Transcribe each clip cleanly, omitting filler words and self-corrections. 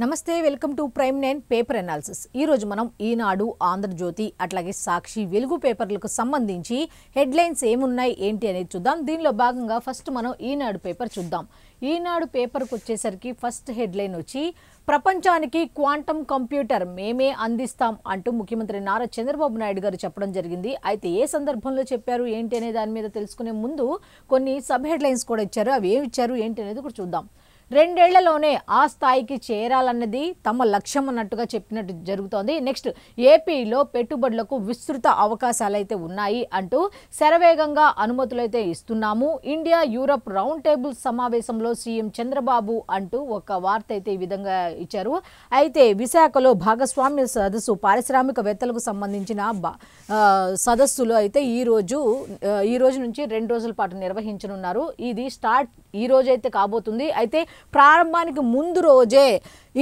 నమస్తే welcome to prime 9 paper analysis. ఈ రోజు మనం ఈనాడు, ఆంధ్రజ్యోతి అట్లాగే సాక్షి, వెలుగు పేపర్లకు సంబంధించి హెడ్లైన్స్ ఏమున్నాయి ఏంటి అనేది చూద్దాం। దీనిలో భాగంగా ఫస్ట్ మనం ఈనాడు పేపర్ చూద్దాం। ఈనాడు పేపర్కి వచ్చేసరికి ఫస్ట్ హెడ్లైన్ వచ్చి ప్రపంచానికి క్వాంటమ్ కంప్యూటర్ మేమే అందిస్తాం అంటూ ముఖ్యమంత్రి నారా చంద్రబాబు నాయుడు గారు చెప్పడం జరిగింది। అయితే ఏ సందర్భంలో చెప్పారు ఏంటి అనే దాని మీద తెలుసుకునే ముందు కొన్ని సబ్ హెడ్లైన్స్ కూడా ఇచ్చారు। అవి ఏమి ఇచ్చారు ఏంటి అనేది కూడా చూద్దాం। 2 ఏళ్లలోనే ఆ స్థాయికి చేరాలన్నది తమ లక్ష్యం అన్నట్టుగా చెప్పినట్టు జరుగుతోంది। నెక్స్ట్ ఏపీలో పెట్టుబడులకు విస్తృత అవకాశాలు అయితే ఉన్నాయి అంటూ శరవేగంగా అనుమతులు అయితే ఇస్తున్నాము। ఇండియా యూరప్ రౌండ్ టేబుల్ సమావేశంలో సీఎం చంద్రబాబు అంటూ ఒక వార్త అయితే ఈ విధంగా ఇచ్చారు। అయితే విశాఖలో భాగస్వామ్య సదస్సు పారిశ్రామికవేత్తలకు సంబంధించిన సదస్సులు అయితే ఈ రోజు నుంచి 2 రోజుల పాటు నిర్వహించనున్నారు। ఇది స్టార్ట్ ఈ రోజు అయితే కాబోతుంది। అయితే ప్రారంభానికి ముందు రోజే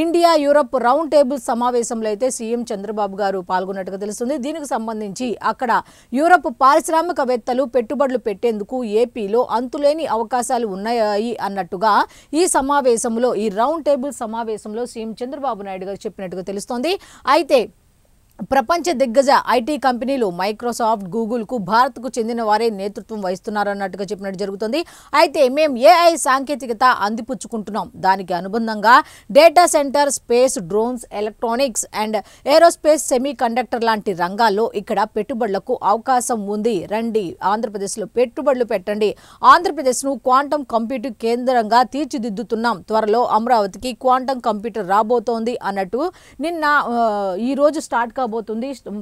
ఇండియా యూరప్ రౌండ్ టేబుల్ సమావేశంలో అయితే సీఎం చంద్రబాబు గారు పాల్గొన్నట్టుగా తెలుస్తుంది। దీనికి సంబంధించి అక్కడ యూరప్ పారిశ్రామికవేత్తలు పెట్టుబడులు పెట్టేందుకు ఏపీలో అంతులేని అవకాశాలు ఉన్నాయి అన్నట్టుగా ఈ సమావేశంలో, ఈ రౌండ్ టేబుల్ సమావేశంలో సీఎం చంద్రబాబు నాయుడు గారు చెప్పినట్టుగా తెలుస్తోంది। అయితే ప్రపంచ దిగ్గజ ఐటీ కంపెనీలు మైక్రోసాఫ్ట్, గూగుల్కు భారత్కు చెందిన వారే నేతృత్వం వహిస్తున్నారన్నట్టుగా చెప్పినట్టు జరుగుతుంది। అయితే మేము ఏఐ సాంకేతికత అందిపుచ్చుకుంటున్నాం, దానికి అనుబంధంగా data centre, space, drones, electronics and aerospace, semi conductor లాంటి రంగాల్లో ఇక్కడ పెట్టుబడులకు అవకాశం ఉంది, రండి ఆంధ్రప్రదేశ్లో పెట్టుబడులు పెట్టండి, ఆంధ్రప్రదేశ్ను క్వాంటమ్ కంప్యూటింగ్ కేంద్రంగా తీర్చిదిద్దుతున్నాం, త్వరలో అమరావతికి క్వాంటమ్ కంప్యూటర్ రాబోతోంది అన్నట్టు నిన్న ఈ రోజు స్టార్ట్ కాబోతుంది।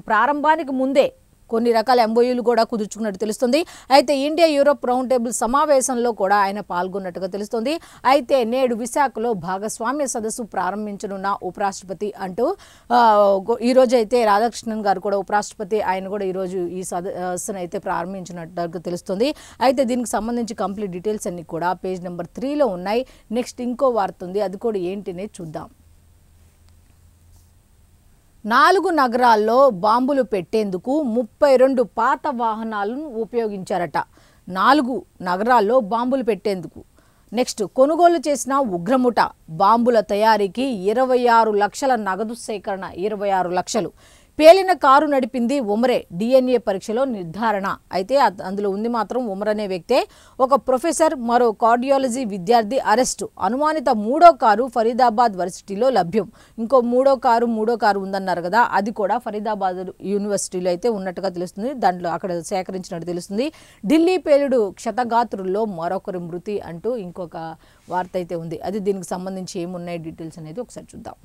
ప్రారంభానికి ముందే కొన్ని రకాల ఎంఓయూలు కూడా కుదుర్చుకున్నట్టు తెలుస్తుంది। అయితే ఇండియా యూరప్ రౌండ్ టేబుల్ సమావేశంలో కూడా ఆయన పాల్గొన్నట్టుగా తెలుస్తుంది। అయితే నేడు విశాఖలో భాగస్వామ్య సదస్సు ప్రారంభించనున్న ఉపరాష్ట్రపతి అంటూ ఈరోజు అయితే రాధాకృష్ణన్ గారు కూడా ఉపరాష్ట్రపతి, ఆయన కూడా ఈరోజు ఈ సదస్సును అయితే ప్రారంభించినట్టుగా తెలుస్తుంది। అయితే దీనికి సంబంధించి కంప్లీట్ డీటెయిల్స్ అన్ని కూడా పేజ్ నెంబర్ 3లో ఉన్నాయి। నెక్స్ట్ ఇంకో వార్త ఉంది, అది కూడా ఏంటినే చూద్దాం। 4 నగరాల్లో బాంబులు పెట్టేందుకు 32 పాత వాహనాలను ఉపయోగించారట। 4 నగరాల్లో బాంబులు పెట్టేందుకు నెక్స్ట్ కొనుగోలు చేసిన ఉగ్రముఠ బాంబుల తయారీకి 26 లక్షల నగదు సేకరణ, 26 లక్షలు। పేలిన కారు నడిపింది ఉమరే, డిఎన్ఏ పరీక్షలో నిర్ధారణ। అయితే అందులో ఉంది మాత్రం ఉమర్ అనే వ్యక్తే। ఒక ప్రొఫెసర్, మరో కార్డియాలజీ విద్యార్థి అరెస్టు। అనుమానిత 3వ కారు ఫరీదాబాద్ వర్సిటీలో లభ్యం। ఇంకో మూడో కారు ఉందన్నారు కదా, అది కూడా ఫరీదాబాద్ యూనివర్సిటీలో అయితే ఉన్నట్టుగా తెలుస్తుంది, దాంట్లో అక్కడ సేకరించినట్టు తెలుస్తుంది। ఢిల్లీ పేలుడు క్షతగాత్రుల్లో మరొకరి మృతి అంటూ ఇంకొక వార్త అయితే ఉంది, అది దీనికి సంబంధించి ఏమున్నాయి డీటెయిల్స్ అనేది ఒకసారి చూద్దాం।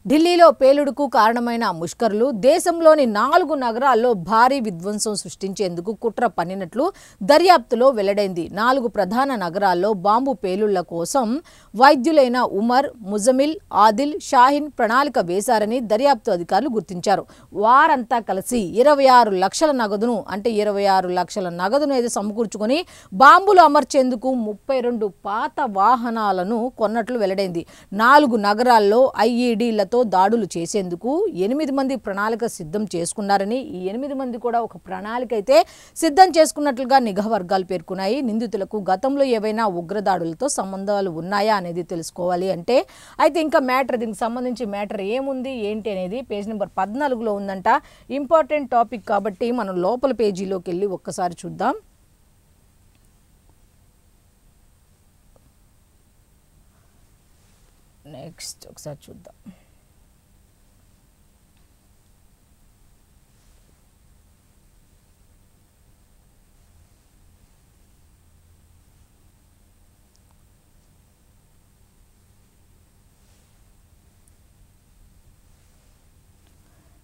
ఢిల్లీలో పేలుడుకు కారణమైన ముష్కరులు దేశంలోని 4 నగరాల్లో భారీ విధ్వంసం సృష్టించేందుకు కుట్ర పన్నినట్లు దర్యాప్తులో వెల్లడైంది। 4 ప్రధాన నగరాల్లో బాంబు పేలుళ్ల కోసం వైద్యులైన ఉమర్, ముజమిల్, ఆదిల్, షాహిన్ ప్రణాళిక వేశారని దర్యాప్తు అధికారులు గుర్తించారు। వారంతా కలిసి 26 లక్షల నగదును, అంటే 26 లక్షల నగదును అయితే సమకూర్చుకొని బాంబులు అమర్చేందుకు 32 పాత వాహనాలను కొన్నట్లు వెల్లడైంది। 4 నగరాల్లో ఐఈడీలతో దాడులు చేసేందుకు 8 మంది ప్రణాళిక సిద్ధం చేసుకున్నారని, ఈ 8 మంది కూడా ఒక ప్రణాళిక అయితే సిద్ధం చేసుకున్నట్లుగా నిఘా వర్గాలు పేర్కొన్నాయి। నిందితులకు గతంలో ఏవైనా ఉగ్రదాడులతో సంబంధాలు ఉన్నాయా అనేది తెలుసుకోవాలి అంటే అయితే ఇంకా దీనికి సంబంధించి మ్యాటర్ ఏముంది ఏంటి అనేది పేజ్ నెంబర్ 14లో ఉందంట। ఇంపార్టెంట్ టాపిక్ కాబట్టి మనం లోపల పేజీలోకి వెళ్ళి ఒక్కసారి చూద్దాం। నెక్స్ట్ ఒకసారి చూద్దాం।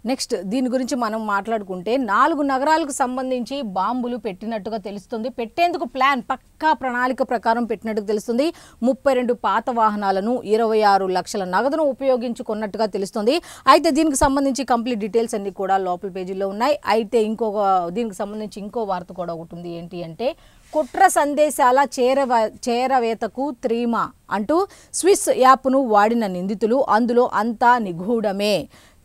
నెక్స్ట్ దీని గురించి మనం మాట్లాడుకుంటే 4 నగరాలకు సంబంధించి బాంబులు పెట్టినట్టుగా తెలుస్తుంది। పెట్టేందుకు ప్లాన్ పక్కా ప్రణాళిక ప్రకారం పెట్టినట్టుగా తెలుస్తుంది। 32 పాత వాహనాలను, 26 లక్షల నగదును ఉపయోగించుకున్నట్టుగా తెలుస్తుంది। అయితే దీనికి సంబంధించి కంప్లీట్ డీటెయిల్స్ అన్ని కూడా లోపల పేజీలో ఉన్నాయి। అయితే దీనికి సంబంధించి ఇంకో వార్త కూడా ఒకటి ఉంది, ఏంటి అంటే కుట్ర సందేశాల చేరవేతకు త్రీమా అంటూ స్విస్ యాప్ను వాడిన నిందితులు, అందులో అంతా నిగూఢమే।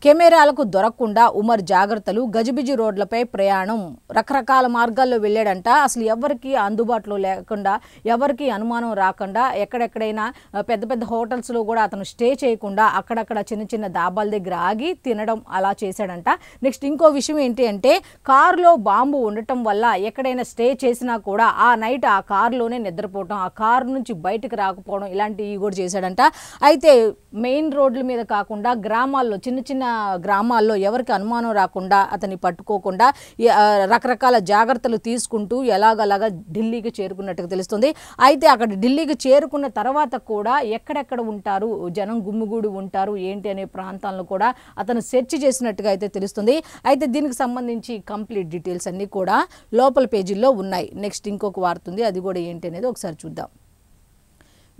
కెమెరాలకు దొరకకుండా ఉమర్ జాగ్రత్తలు, గజిబిజి రోడ్లపై ప్రయాణం, రకరకాల మార్గాల్లో వెళ్ళాడంట. అసలు ఎవరికి అందుబాటులో లేకుండా, ఎవరికి అనుమానం రాకుండా, ఎక్కడెక్కడైనా పెద్ద పెద్ద హోటల్స్లో కూడా అతను స్టే చేయకుండా అక్కడక్కడ చిన్న చిన్న దాబాల దగ్గర ఆగి తినడం అలా చేశాడంట. నెక్స్ట్ ఇంకో విషయం ఏంటి అంటే కారులో బాంబు ఉండటం వల్ల ఎక్కడైనా స్టే చేసినా కూడా ఆ నైట్ ఆ కారులోనే నిద్రపోవటం, ఆ కారు నుంచి బయటకు రాకపోవడం ఇలాంటివి కూడా చేశాడంట. అయితే మెయిన్ రోడ్ల మీద కాకుండా గ్రామాల్లో, చిన్న చిన్న గ్రామాల్లో ఎవరికి అనుమానం రాకుండా అతన్ని పట్టుకోకుండా రకరకాల జాగ్రత్తలు తీసుకుంటూ ఎలాగలాగా ఢిల్లీకి చేరుకున్నట్టుగా తెలుస్తుంది. అయితే అక్కడ ఢిల్లీకి చేరుకున్న తర్వాత కూడా ఎక్కడెక్కడ ఉంటారు, జనం గుమ్మిగూడి ఉంటారు ఏంటి అనే ప్రాంతాలను కూడా అతను సెర్చ్ చేసినట్టుగా అయితే తెలుస్తుంది. అయితే దీనికి సంబంధించి కంప్లీట్ డీటెయిల్స్ అన్నీ కూడా లోపల పేజీల్లో ఉన్నాయి. నెక్స్ట్ ఇంకొక వార్త ఉంది, అది కూడా ఏంటి అనేది ఒకసారి చూద్దాం.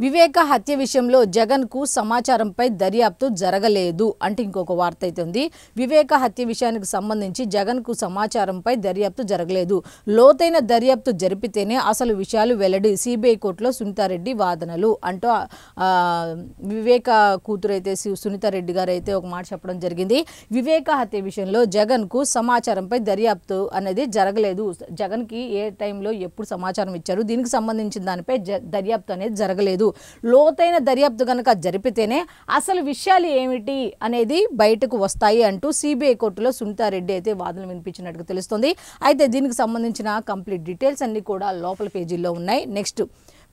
వివేక హత్య విషయంలో జగన్కు సమాచారంపై దర్యాప్తు జరగలేదు అంటే ఇంకొక వార్త అయితే ఉంది. వివేక హత్య విషయానికి సంబంధించి జగన్కు సమాచారంపై దర్యాప్తు జరగలేదు, లోతైన దర్యాప్తు జరిపితేనే అసలు విషయాలు వెల్లడి, సిబిఐ కోర్టులో సునీతారెడ్డి వాదనలు అంటూ వివేక కూతురైతే సునీతారెడ్డి గారు అయితే ఒక మాట చెప్పడం జరిగింది. వివేక హత్య విషయంలో జగన్కు సమాచారంపై దర్యాప్తు అనేది జరగలేదు, జగన్కి ఏ టైంలో ఎప్పుడు సమాచారం ఇచ్చారు, దీనికి సంబంధించిన దానిపై దర్యాప్తు అనేది జరగలేదు, లోతైన దర్యాప్తు కనుక జరిపితేనే అసలు విషయాలు ఏమిటి అనేది బయటకు వస్తాయి అంటూ సిబిఐ కోర్టులో సునీతారెడ్డి అయితే వాదనలు వినిపించినట్టుగా తెలుస్తుంది. అయితే దీనికి సంబంధించిన కంప్లీట్ డీటెయిల్స్ అన్ని కూడా లోపల పేజీల్లో ఉన్నాయి. నెక్స్ట్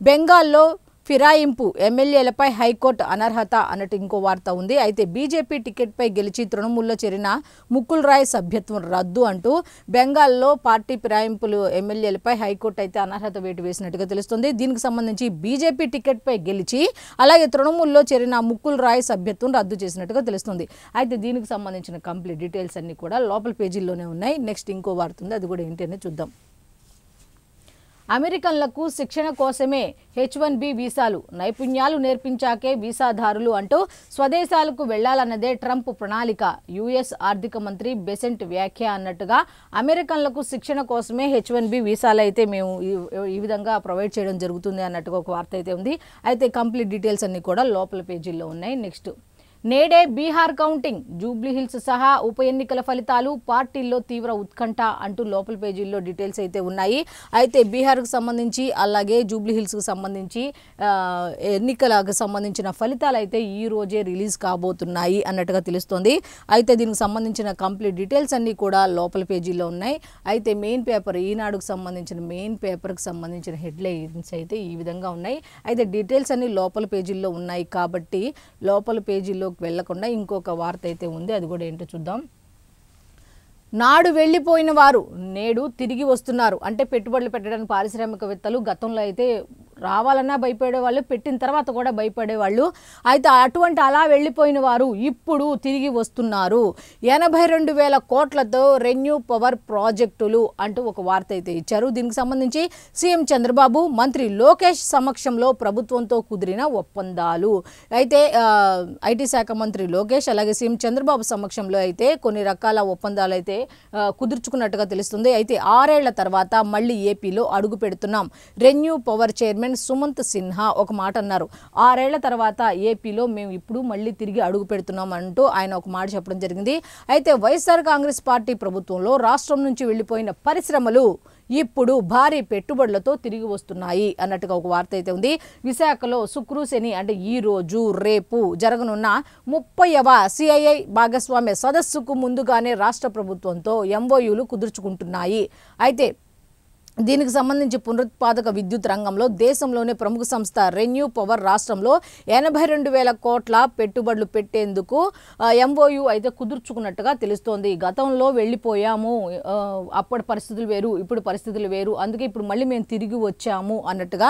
బెంగాల్లో ఫిరాయింపు, ఎమ్మెల్యేలపై హైకోర్టు అనర్హత అన్నట్టు ఇంకో వార్త ఉంది. అయితే బీజేపీ టికెట్పై గెలిచి తృణమూల్లో చేరిన ముకుల్ రాయ్ సభ్యత్వం రద్దు అంటూ బెంగాల్లో పార్టీ ఫిరాయింపులు ఎమ్మెల్యేలపై హైకోర్టు అయితే అనర్హత వేటు వేసినట్టుగా తెలుస్తుంది. దీనికి సంబంధించి బీజేపీ టికెట్పై గెలిచి అలాగే తృణమూల్లో చేరిన ముకుల్ రాయ్ సభ్యత్వం రద్దు చేసినట్టుగా తెలుస్తుంది. అయితే దీనికి సంబంధించిన కంప్లీట్ డీటెయిల్స్ అన్ని కూడా లోపల పేజీల్లోనే ఉన్నాయి. నెక్స్ట్ ఇంకో వార్త ఉంది, అది కూడా ఏంటి అనేది చూద్దాం. అమెరికన్లకు శిక్షణ కోసమే H1B వీసాలు, నైపుణ్యాలు నేర్పించాకే వీసాదారులు అంటూ స్వదేశాలకు వెళ్లాలన్నదే ట్రంప్ ప్రణాళిక, యుఎస్ ఆర్థిక మంత్రి బెసెంట్ వ్యాఖ్య అన్నట్టుగా అమెరికన్లకు శిక్షణ కోసమే H1B వీసాలు అయితే మేము ఈ విధంగా ప్రొవైడ్ చేయడం జరుగుతుంది అన్నట్టుగా ఒక వార్త అయితే ఉంది. అయితే కంప్లీట్ డీటెయిల్స్ అన్ని కూడా లోపల పేజీల్లో ఉన్నాయి. నెక్స్ట్ నేడే బీహార్ కౌంటింగ్, జూబ్లీహిల్స్ సహా ఉప ఎన్నికల ఫలితాలు, పార్టీల్లో తీవ్ర ఉత్కంఠ అంటూ లోపల పేజీల్లో డీటెయిల్స్ అయితే ఉన్నాయి. అయితే బీహార్కు సంబంధించి అలాగే జూబ్లీహిల్స్కి సంబంధించి ఎన్నికలకు సంబంధించిన ఫలితాలు అయితే ఈ రోజే రిలీజ్ కాబోతున్నాయి అన్నట్టుగా తెలుస్తోంది. అయితే దీనికి సంబంధించిన కంప్లీట్ డీటెయిల్స్ అన్నీ కూడా లోపల పేజీల్లో ఉన్నాయి. అయితే మెయిన్ పేపర్ ఈనాడుకు సంబంధించిన మెయిన్ పేపర్కి సంబంధించిన హెడ్లైన్స్ అయితే ఈ విధంగా ఉన్నాయి. అయితే డీటెయిల్స్ అన్నీ లోపల పేజీల్లో ఉన్నాయి కాబట్టి లోపల పేజీల్లో వెళ్లకుండా ఇంకొక వార్త అయితే ఉంది, అది కూడా ఏంటో చూద్దాం. నాడు వెళ్లిపోయిన వారు నేడు తిరిగి వస్తున్నారు అంటే పెట్టుబడులు పెట్టడానికి పారిశ్రామికవేత్తలు గతంలో అయితే రావాలన్నా భయపడేవాళ్ళు, పెట్టిన తర్వాత కూడా భయపడేవాళ్ళు. అయితే అటువంటి అలా వెళ్ళిపోయిన వారు ఇప్పుడు తిరిగి వస్తున్నారు. 82,000 కోట్లతో రెన్యూ పవర్ ప్రాజెక్టులు అంటూ ఒక వార్త అయితే ఇచ్చారు. దీనికి సంబంధించి సీఎం చంద్రబాబు, మంత్రి లోకేష్ సమక్షంలో ప్రభుత్వంతో కుదిరిన ఒప్పందాలు. అయితే ఐటీ శాఖ మంత్రి లోకేష్ అలాగే సీఎం చంద్రబాబు సమక్షంలో అయితే కొన్ని రకాల ఒప్పందాలు అయితే కుదుర్చుకున్నట్టుగా తెలుస్తుంది. అయితే 6 ఏళ్ల తర్వాత మళ్ళీ ఏపీలో అడుగు పెడుతున్నాం. Renew power chairman Sumanth Sinha ఒక మాట అన్నారు. 6 ఏళ్ల తర్వాత ఏపీలో మేము ఇప్పుడు మళ్ళీ తిరిగి అడుగు పెడుతున్నాం అంటూ ఆయన ఒక మాట చెప్పడం జరిగింది. అయితే వైఎస్ఆర్ కాంగ్రెస్ పార్టీ ప్రభుత్వంలో రాష్ట్రం నుంచి వెళ్లిపోయిన పరిశ్రమలు ఇప్పుడు భారీ పెట్టుబడులతో తిరిగి వస్తున్నాయి అన్నట్టుగా ఒక వార్త అయితే ఉంది. విశాఖలో శుక్రు శని అంటే ఈ రోజు రేపు జరగనున్న 30వ CII భాగస్వామ్య సదస్సుకు ముందుగానే రాష్ట్ర ప్రభుత్వంతో MOUలు కుదుర్చుకుంటున్నాయి. అయితే దీనికి సంబంధించి పునరుత్పాదక విద్యుత్ రంగంలో దేశంలోనే ప్రముఖ సంస్థ రెన్యూ పవర్ రాష్ట్రంలో 82,000 కోట్ల పెట్టుబడులు పెట్టేందుకు MOU అయితే కుదుర్చుకున్నట్టుగా తెలుస్తోంది. గతంలో వెళ్ళిపోయాము, అప్పటి పరిస్థితులు వేరు, ఇప్పుడు పరిస్థితులు వేరు, అందుకే ఇప్పుడు మళ్ళీ మేము తిరిగి వచ్చాము అన్నట్టుగా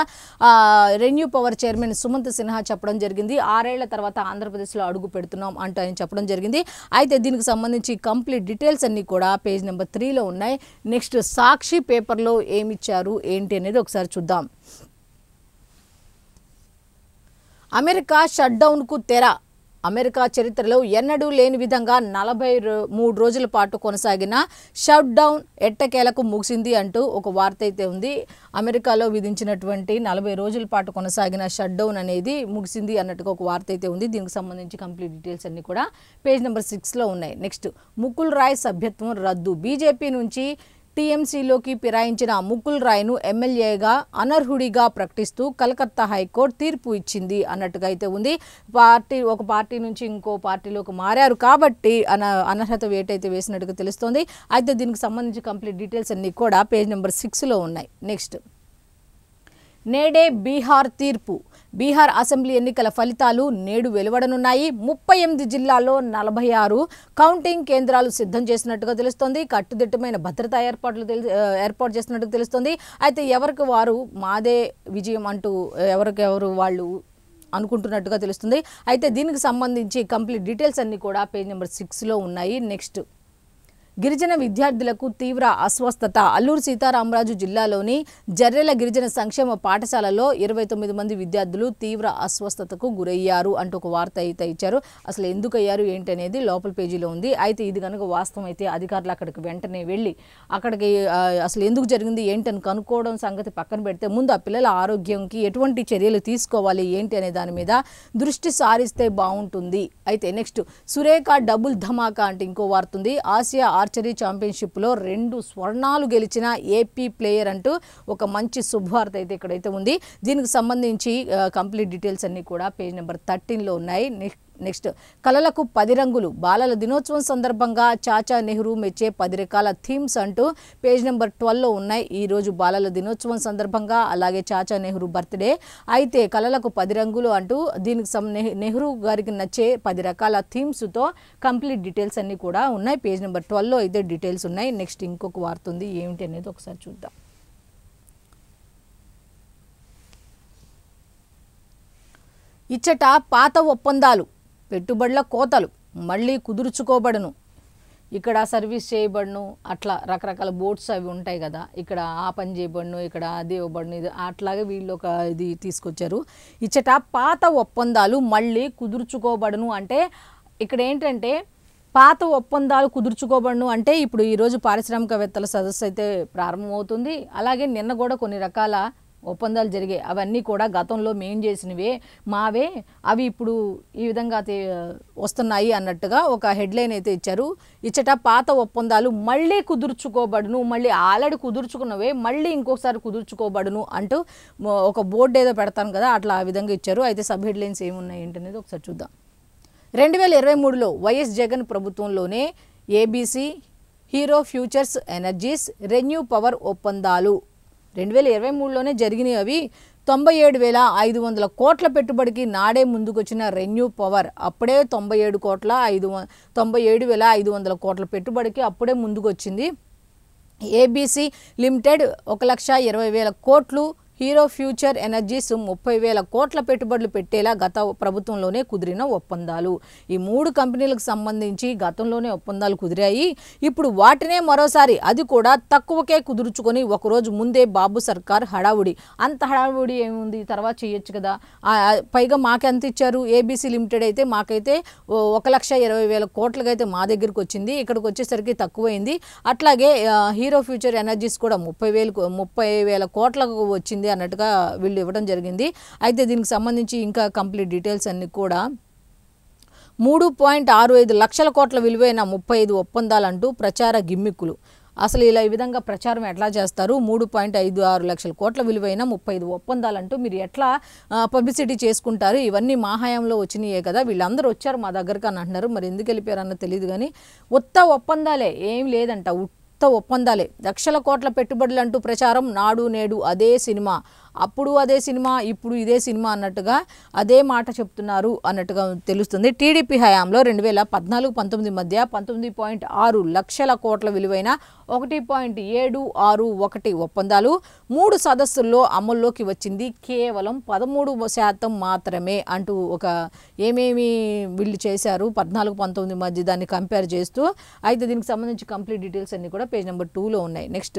renew power chairman Sumanth Sinha చెప్పడం జరిగింది. 6 ఏళ్ల తర్వాత ఆంధ్రప్రదేశ్లో అడుగు పెడుతున్నాం అంటూ ఆయన చెప్పడం జరిగింది. అయితే దీనికి సంబంధించి కంప్లీట్ డీటెయిల్స్ అన్నీ కూడా పేజ్ నెంబర్ 3లో ఉన్నాయి. నెక్స్ట్ సాక్షి పేపర్లో ఏమిచ్చారు ఏంటి అనేది ఒకసారి చూద్దాం. అమెరికా షట్ డౌన్కు తెర, అమెరికా చరిత్రలో ఎన్నడూ లేని విధంగా 43 రోజుల పాటు కొనసాగిన షట్ డౌన్ ఎట్టకేలకు ముగిసింది అంటూ ఒక వార్త అయితే ఉంది. అమెరికాలో విధించినటువంటి 40 రోజుల పాటు కొనసాగిన షట్ డౌన్ అనేది ముగిసింది అన్నట్టుగా ఒక వార్త అయితే ఉంది. దీనికి సంబంధించి కంప్లీట్ డీటెయిల్స్ అన్ని కూడా పేజ్ నెంబర్ 6లో ఉన్నాయి. నెక్స్ట్, ముకుల్ రాయ్ సభ్యత్వం రద్దు. బీజేపీ నుంచి టీఎంసీలోకి ఫిరాయించిన ముకుల్ రాయ్ను ఎమ్మెల్యేగా అనర్హుడిగా ప్రకటిస్తూ కలకత్తా హైకోర్టు తీర్పు ఇచ్చింది అన్నట్టుగా అయితే ఉంది. ఒక పార్టీ నుంచి ఇంకో పార్టీలోకి మారారు కాబట్టి అనర్హత వేటైతే వేసినట్టుగా తెలుస్తోంది. అయితే దీనికి సంబంధించి కంప్లీట్ డీటెయిల్స్ అన్నీ కూడా పేజ్ నెంబర్ 6లో ఉన్నాయి. నెక్స్ట్, నేడే బీహార్ తీర్పు. బీహార్ అసెంబ్లీ ఎన్నికల ఫలితాలు నేడు వెలువడనున్నాయి. 38 జిల్లాల్లో 46 కౌంటింగ్ కేంద్రాలు సిద్ధం చేసినట్టుగా తెలుస్తోంది. కట్టుదిట్టమైన భద్రతా ఏర్పాటు చేసినట్టుగా తెలుస్తోంది. అయితే ఎవరికి వారు మాదే విజయం అంటూ ఎవరికెవరు వాళ్ళు అనుకుంటున్నట్టుగా తెలుస్తుంది. అయితే దీనికి సంబంధించి కంప్లీట్ డీటెయిల్స్ అన్నీ కూడా పేజ్ నెంబర్ 6లో ఉన్నాయి. నెక్స్ట్, గిరిజన విద్యార్థులకు తీవ్ర అస్వస్థత. అల్లూరు సీతారామరాజు జిల్లాలోని జర్రెల గిరిజన సంక్షేమ పాఠశాలలో 29 మంది విద్యార్థులు తీవ్ర అస్వస్థతకు గురయ్యారు అంటూ ఒక వార్త అయితే ఇచ్చారు. అసలు ఎందుకు అయ్యారు ఏంటి అనేది లోపల పేజీలో ఉంది. అయితే ఇది కనుక వాస్తవం అయితే అధికారులు అక్కడికి వెంటనే వెళ్ళి అక్కడికి అసలు ఎందుకు జరిగింది ఏంటని కనుక్కోవడం సంగతి పక్కన పెడితే ముందు ఆ పిల్లల ఆరోగ్యంకి ఎటువంటి చర్యలు తీసుకోవాలి ఏంటి అనే దాని మీద దృష్టి సారిస్తే బాగుంటుంది. అయితే నెక్స్ట్, సురేఖ డబుల్ ధమాకా అంటే ఇంకో వార్త ఉంది. ఆసియా ఆర్చరీ ఛాంపియన్షిప్లో 2 స్వర్ణాలు గెలిచిన ఏపీ ప్లేయర్ అంటూ ఒక మంచి శుభవార్త అయితే ఇక్కడైతే ఉంది. దీనికి సంబంధించి కంప్లీట్ డీటెయిల్స్ అన్నీ కూడా పేజ్ నెంబర్ 13లో ఉన్నాయి. నెక్స్ట్, కళలకు 10 రంగులు. బాలల దినోత్సవం సందర్భంగా చాచా నెహ్రూ మెచ్చే 10 రకాల థీమ్స్ అంటూ పేజ్ నెంబర్ 12లో ఉన్నాయి. ఈరోజు బాలల దినోత్సవం సందర్భంగా అలాగే చాచా నెహ్రూ బర్త్డే. అయితే కళలకు 10 రంగులు అంటూ దీనికి నెహ్రూ గారికి నచ్చే 10 రకాల థీమ్స్తో కంప్లీట్ డీటెయిల్స్ అన్నీ కూడా ఉన్నాయి. పేజ్ నెంబర్ 12లో అయితే డీటెయిల్స్ ఉన్నాయి. నెక్స్ట్, ఇంకొక వార్త ఉంది, ఏమిటి అనేది ఒకసారి చూద్దాం. ఇచ్చట పాత ఒప్పందాలు, పెట్టుబడుల కోతలు మళ్ళీ కుదుర్చుకోబడును. ఇక్కడ సర్వీస్ చేయబడును, అట్లా రకరకాల బోర్డ్స్ అవి ఉంటాయి కదా, ఇక్కడ ఆ పని చేయబడును, ఇక్కడ అది ఇవ్వబడును, ఇది అట్లాగే వీళ్ళు ఒక ఇది తీసుకొచ్చారు. ఇచ్చట పాత ఒప్పందాలు మళ్ళీ కుదుర్చుకోబడును అంటే ఇక్కడ ఏంటంటే పాత ఒప్పందాలు కుదుర్చుకోబడును అంటే ఇప్పుడు ఈరోజు పారిశ్రామికవేత్తల సదస్సు అయితే ప్రారంభమవుతుంది. అలాగే నిన్న కూడా కొన్ని రకాల ఒప్పందాలు జరిగాయి. అవన్నీ కూడా గతంలో మేం చేసినవే, మావే, అవి ఇప్పుడు ఈ విధంగా వస్తున్నాయి అన్నట్టుగా ఒక హెడ్లైన్ అయితే ఇచ్చారు. ఇచ్చట పాత ఒప్పందాలు మళ్ళీ కుదుర్చుకోబడును, మళ్ళీ ఆల్రెడీ కుదుర్చుకున్నవే మళ్ళీ ఇంకొకసారి కుదుర్చుకోబడును అంటూ ఒక బోర్డు ఏదో పెడతాను కదా, అట్లా ఆ విధంగా ఇచ్చారు. అయితే సబ్ హెడ్లైన్స్ ఏమున్నాయి ఏంటనేది ఒకసారి చూద్దాం. 2023లో వైఎస్ జగన్ ప్రభుత్వంలోనే ABC, hero futures energies, renew power ఒప్పందాలు 2023లోనే జరిగినాయి. అవి 97,500 కోట్ల పెట్టుబడికి నాడే ముందుకొచ్చిన రెన్యూ పవర్ అప్పుడే 97,500 కోట్ల పెట్టుబడికి అప్పుడే ముందుకొచ్చింది. ఏబీసీ లిమిటెడ్ 1,20,000 కోట్లు, హీరో ఫ్యూచర్ ఎనర్జీస్ 30,000 కోట్ల పెట్టుబడులు పెట్టేలా గత ప్రభుత్వంలోనే కుదిరిన ఒప్పందాలు. ఈ 3 కంపెనీలకు సంబంధించి గతంలోనే ఒప్పందాలు కుదిరాయి. ఇప్పుడు వాటినే మరోసారి అది కూడా తక్కువకే కుదుర్చుకొని ఒకరోజు ముందే బాబు సర్కార్ హడావుడి. అంత హడావుడి ఏముంది, తర్వాత చేయొచ్చు కదా. పైగా మాకెంత ఇచ్చారు, ఏబీసీ లిమిటెడ్ అయితే మాకైతే 1,20,000 కోట్లకైతే మా దగ్గరికి వచ్చింది, ఇక్కడికి వచ్చేసరికి తక్కువైంది. అట్లాగే హీరో ఫ్యూచర్ ఎనర్జీస్ కూడా 30,000 కోట్లకు వచ్చింది అన్నట్టుగా వీళ్ళు ఇవ్వడం జరిగింది. అయితే దీనికి సంబంధించి ఇంకా కంప్లీట్ డీటెయిల్స్ అన్ని కూడా 3.65 లక్షల కోట్ల విలువైన 35 ఒప్పందాలంటూ ప్రచార గిమ్మిక్కులు. అసలు ఇలా ఈ విధంగా ప్రచారం ఎట్లా చేస్తారు? 3.56 లక్షల కోట్ల విలువైన 35 ఒప్పందాలంటూ మీరు ఎట్లా పబ్లిసిటీ చేసుకుంటారు? ఇవన్నీ మా హయాంలో వచ్చినాయే కదా, వీళ్ళందరూ వచ్చారు మా దగ్గరకు అని అంటున్నారు. మరి ఎందుకు వెళ్ళిపోయారన్న తెలియదు కానీ ఉత్త ఒప్పందాలే, ఏం లేదంట, ఒప్పందాలే. లక్షల కోట్ల పెట్టుబడులు అంటూ ప్రచారం. నాడు నేడు అదే సినిమా, అప్పుడు అదే సినిమా, ఇప్పుడు ఇదే సినిమా అన్నట్టుగా అదే మాట చెప్తున్నారు అన్నట్టుగా తెలుస్తుంది. టీడీపీ హయాంలో 2014-19 మధ్య 19.6 లక్షల కోట్ల విలువైన 1.761 ఒప్పందాలు 3 సదస్సుల్లో అమల్లోకి వచ్చింది. కేవలం 13% మాత్రమే అంటూ ఒక ఏమేమి వీళ్ళు చేశారు 14-19 మధ్య దాన్ని కంపేర్ చేస్తూ. అయితే దీనికి సంబంధించి కంప్లీట్ డీటెయిల్స్ అన్నీ కూడా పేజ్ నెంబర్ 2లో ఉన్నాయి. నెక్స్ట్,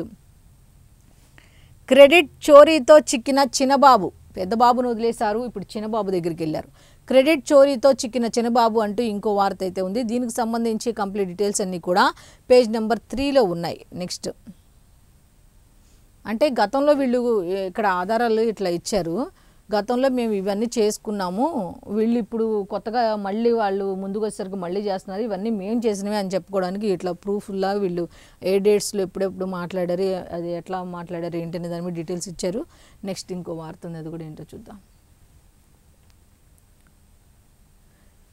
క్రెడిట్ చోరీతో చిక్కిన చిన్నబాబు. పెద్దబాబును వదిలేశారు, ఇప్పుడు చిన్నబాబు దగ్గరికి వెళ్ళారు. క్రెడిట్ చోరీతో చిక్కిన చిన్నబాబు అంటూ ఇంకో వార్త అయితే ఉంది. దీనికి సంబంధించి కంప్లీట్ డీటెయిల్స్ అన్నీ కూడా పేజ్ నెంబర్ 3లో ఉన్నాయి. నెక్స్ట్ అంటే గతంలో వీళ్ళు ఇక్కడ ఆధారాలు ఇట్లా ఇచ్చారు, గతంలో మేము ఇవన్నీ చేసుకున్నాము, వీళ్ళు ఇప్పుడు కొత్తగా మళ్ళీ వాళ్ళు ముందుకు వచ్చేసరికి మళ్ళీ చేస్తున్నారు, ఇవన్నీ మేము చేసినవి అని చెప్పుకోవడానికి ఇట్లా ప్రూఫ్లా వీళ్ళు ఏ డేట్స్లో ఎప్పుడెప్పుడు మాట్లాడారు, అది ఎట్లా మాట్లాడారు ఏంటి అనే దాని మీద డీటెయిల్స్ ఇచ్చారు. నెక్స్ట్ ఇంకో వార్త ఉంది, అది కూడా ఏంటో చూద్దాం.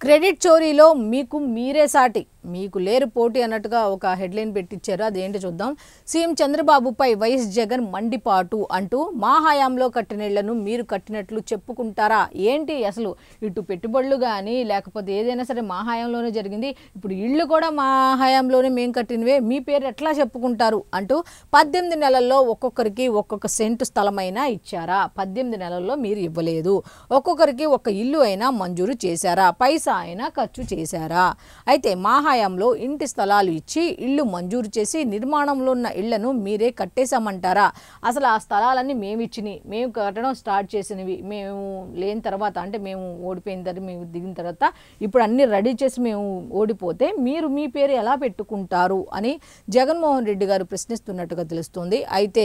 క్రెడిట్ చోరీలో మీకు మీరే సాటి, మీకు లేరు పోటీ అన్నట్టుగా ఒక హెడ్లైన్ పెట్టించారు. అదేంటో చూద్దాం. సీఎం చంద్రబాబుపై వైఎస్ జగన్ మండిపాటు అంటూ మా హయాంలో కట్టిన ఇళ్లను మీరు కట్టినట్లు చెప్పుకుంటారా ఏంటి? అసలు ఇటు పెట్టుబడులు కానీ లేకపోతే ఏదైనా సరే మా హయాంలోనే జరిగింది, ఇప్పుడు ఇళ్ళు కూడా మా హయాంలోనే మేము కట్టినవే, మీ పేరు ఎట్లా చెప్పుకుంటారు అంటూ 18 నెలల్లో ఒక్కొక్కరికి ఒక్కొక్క సెంటు స్థలమైనా ఇచ్చారా? 18 నెలల్లో మీరు ఇవ్వలేదు. ఒక్కొక్కరికి ఒక ఇల్లు అయినా మంజూరు చేశారా? పైసా అయినా ఖర్చు చేశారా? అయితే మా హయాంలో ఇంటి స్థలాలు ఇచ్చి ఇళ్ళు మంజూరు చేసి నిర్మాణంలో ఉన్న ఇళ్లను మీరే కట్టేశామంటారా? అసలు ఆ స్థలాలన్నీ మేము ఇచ్చినవి, మేము కట్టడం స్టార్ట్ చేసినవి, మేము లేని తర్వాత అంటే మేము ఓడిపోయిన తర్వాత మేము దిగిన తర్వాత ఇప్పుడు అన్నీ రెడీ చేసి మేము ఓడిపోతే మీరు మీ పేరు ఎలా పెట్టుకుంటారు అని జగన్మోహన్ రెడ్డి గారు ప్రశ్నిస్తున్నట్టుగా తెలుస్తుంది. అయితే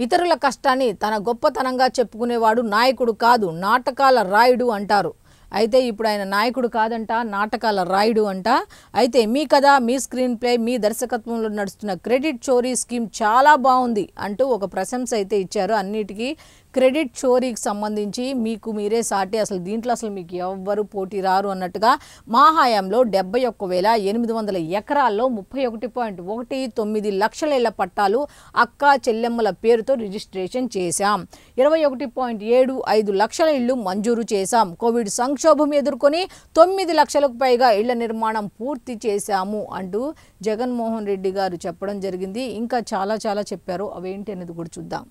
ఇతరుల కష్టాన్ని తన గొప్పతనంగా చెప్పుకునేవాడు నాయకుడు కాదు, నాటకాల రాయుడు అంటారు. అయితే ఇప్పుడు ఆయన నాయకుడు కాదంట, నాటకాల రాయుడు అంట. అయితే మీ కథ, మీ స్క్రీన్ ప్లే, మీ దర్శకత్వంలో నడుస్తున్న క్రెడిట్ చోరీ స్కీమ్ చాలా బాగుంది అంటూ ఒక ప్రశంస అయితే ఇచ్చారు. అన్నిటికీ క్రెడిట్ చోరీకి సంబంధించి మీకు మీరే సాటి, అసలు దీంట్లో అసలు మీకు ఎవ్వరు పోటీ రారు అన్నట్టుగా మా హయాంలో 71,800 ఎకరాల్లో 31.19 లక్షల ఇళ్ల పట్టాలు అక్కా చెల్లెమ్మల పేరుతో రిజిస్ట్రేషన్ చేశాం. 21.75 లక్షల ఇళ్లు మంజూరు చేశాం. కోవిడ్ సంక్షోభం ఎదుర్కొని 9 లక్షలకు పైగా ఇళ్ల నిర్మాణం పూర్తి చేశాము అంటూ జగన్మోహన్ రెడ్డి గారు చెప్పడం జరిగింది. ఇంకా చాలా చెప్పారు, అవేంటి అనేది కూడా చూద్దాం.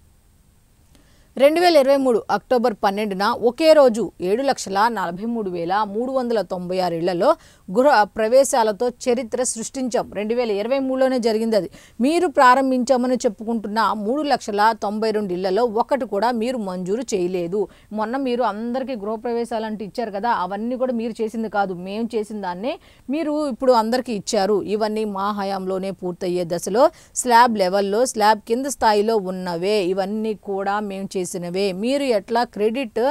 2023 అక్టోబర్ 12న ఒకే రోజు 7,43,396 ఇళ్లలో గృహ ప్రవేశాలతో చరిత్ర సృష్టించాం. 2023లోనే జరిగింది అది. మీరు ప్రారంభించామని చెప్పుకుంటున్న 3,92,000 ఇళ్లలో ఒకటి కూడా మీరు మంజూరు చేయలేదు. మొన్న మీరు అందరికీ గృహప్రవేశాలంటూ ఇచ్చారు కదా, అవన్నీ కూడా మీరు చేసింది కాదు, మేము చేసిన దాన్నే మీరు ఇప్పుడు అందరికీ ఇచ్చారు. ఇవన్నీ మా హయాంలోనే పూర్తయ్యే దశలో స్లాబ్ లెవెల్లో, స్లాబ్ కింద స్థాయిలో ఉన్నవే, ఇవన్నీ కూడా మేము చేసినవే. మీరు ఎట్లా క్రెడిట్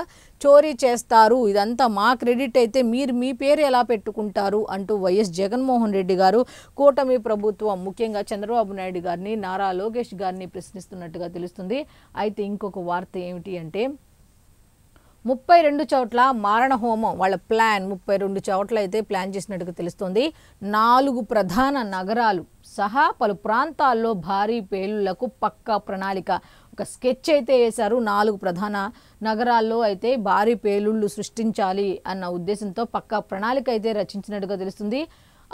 చోరీ చేస్తారు? ఇదంతా మా క్రెడిట్ అయితే మీరు మీ పేరు ఎలా పెట్టుకుంటారు అంటూ వైఎస్ జగన్మోహన్ రెడ్డి గారు కూటమి ప్రభుత్వం ముఖ్యంగా చంద్రబాబు నాయుడు గారిని, నారా లోకేష్ గారిని ప్రశ్నిస్తున్నట్టుగా తెలుస్తుంది. అయితే ఇంకొక వార్త ఏమిటి అంటే 32 చోట్ల మారణ హోమం వాళ్ళ ప్లాన్, 32 చోట్ల అయితే ప్లాన్ చేసినట్టుగా తెలుస్తుంది. 4 ప్రధాన నగరాలు సహా పలు ప్రాంతాల్లో భారీ పేలుళ్లకు పక్కా ప్రణాళిక, ఒక స్కెచ్ అయితే వేశారు. 4 ప్రధాన నగరాల్లో అయితే భారీ పేలుళ్లు సృష్టించాలి అన్న ఉద్దేశంతో పక్కా ప్రణాళిక అయితే రచించినట్టుగా తెలుస్తుంది.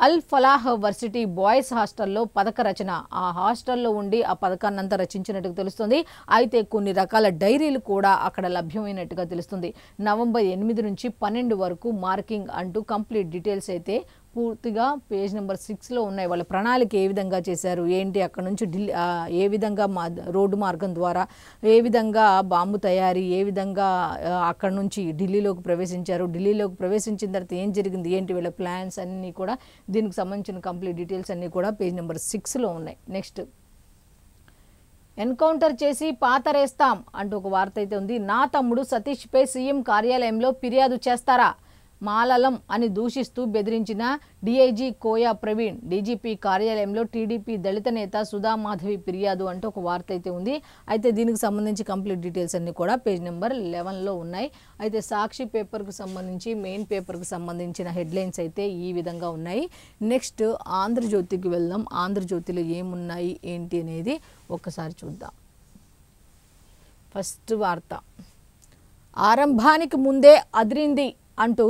అల్ ఫలాహ్ వర్సిటీ బాయ్స్ హాస్టల్లో పథక రచన, ఆ హాస్టల్లో ఉండి ఆ పథకాన్నంతా రచించినట్టుగా తెలుస్తుంది. అయితే కొన్ని రకాల డైరీలు కూడా అక్కడ లభ్యమైనట్టుగా తెలుస్తుంది. నవంబర్ 8 నుంచి 12 వరకు మార్కింగ్ అంటూ కంప్లీట్ డీటెయిల్స్ అయితే పూర్తిగా పేజ్ నెంబర్ 6లో ఉన్నాయి. వాళ్ళ ప్రణాళిక ఏ విధంగా చేశారు ఏంటి, అక్కడ నుంచి ఢిల్లీ ఏ విధంగా రోడ్డు మార్గం ద్వారా ఏ విధంగా బాంబు తయారీ, ఏ విధంగా అక్కడ నుంచి ఢిల్లీలోకి ప్రవేశించారు, ఢిల్లీలోకి ప్రవేశించిన తర్వాత ఏం జరిగింది ఏంటి, వీళ్ళ ప్లాన్స్ అన్నీ కూడా దీనికి సంబంధించిన కంప్లీట్ డీటెయిల్స్ అన్నీ కూడా పేజ్ నెంబర్ 6లో ఉన్నాయి. నెక్స్ట్ ఎన్కౌంటర్ చేసి పాతరేస్తాం అంటూ ఒక వార్త అయితే ఉంది. నా తమ్ముడు సతీష్పై సీఎం కార్యాలయంలో ఫిర్యాదు చేస్తారా? మాలలం అని దూషిస్తూ బెదిరించిన డీఐజీ కోయా ప్రవీణ్, డీజీపీ కార్యాలయంలో టీడీపీ దళిత నేత సుధామాధవి ఫిర్యాదు అంటూ ఒక వార్త అయితే ఉంది. అయితే దీనికి సంబంధించి కంప్లీట్ డీటెయిల్స్ అన్నీ కూడా పేజ్ నెంబర్ 11లో ఉన్నాయి. అయితే సాక్షి పేపర్కు సంబంధించి మెయిన్ పేపర్కు సంబంధించిన హెడ్లైన్స్ అయితే ఈ విధంగా ఉన్నాయి. నెక్స్ట్ ఆంధ్రజ్యోతికి వెళ్దాం. ఆంధ్రజ్యోతిలో ఏమున్నాయి ఏంటి అనేది ఒక్కసారి చూద్దాం. ఫస్ట్ వార్త, ఆరంభానికి ముందే అదిరింది అంటూ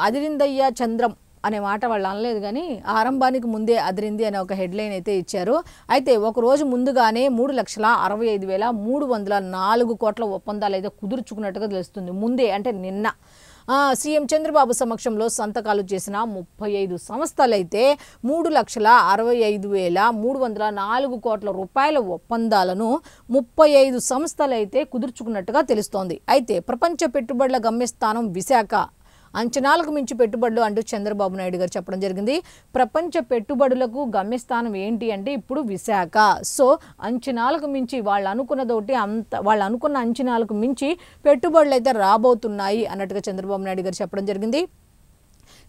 అదిరిందయ్య చంద్రం అనే మాట వాళ్ళు అనలేదు కానీ ఆరంభానికి ముందే అదిరింది అనే ఒక హెడ్లైన్ అయితే ఇచ్చారు. అయితే ఒకరోజు ముందుగానే 3,65,304 కోట్ల ఒప్పందాలు అయితే కుదుర్చుకున్నట్టుగా తెలుస్తుంది. ముందే అంటే నిన్న సీఎం చంద్రబాబు సమక్షంలో సంతకాలు చేసిన 35 సంస్థలైతే 3,65,304 కోట్ల రూపాయల ఒప్పందాలను 35 సంస్థలైతే కుదుర్చుకున్నట్టుగా తెలుస్తోంది. అయితే ప్రపంచ పెట్టుబడుల గమ్యస్థానం విశాఖ, అంచనాలకు మించి పెట్టుబడులు అంటూ చంద్రబాబు నాయుడు గారు చెప్పడం జరిగింది. ప్రపంచ పెట్టుబడులకు గమ్యస్థానం ఏంటి అంటే ఇప్పుడు విశాఖ. సో అంచనాలకు మించి వాళ్ళు అనుకున్న అంచనాలకు మించి పెట్టుబడులు అయితే రాబోతున్నాయి అన్నట్టుగా చంద్రబాబు నాయుడు గారు చెప్పడం జరిగింది.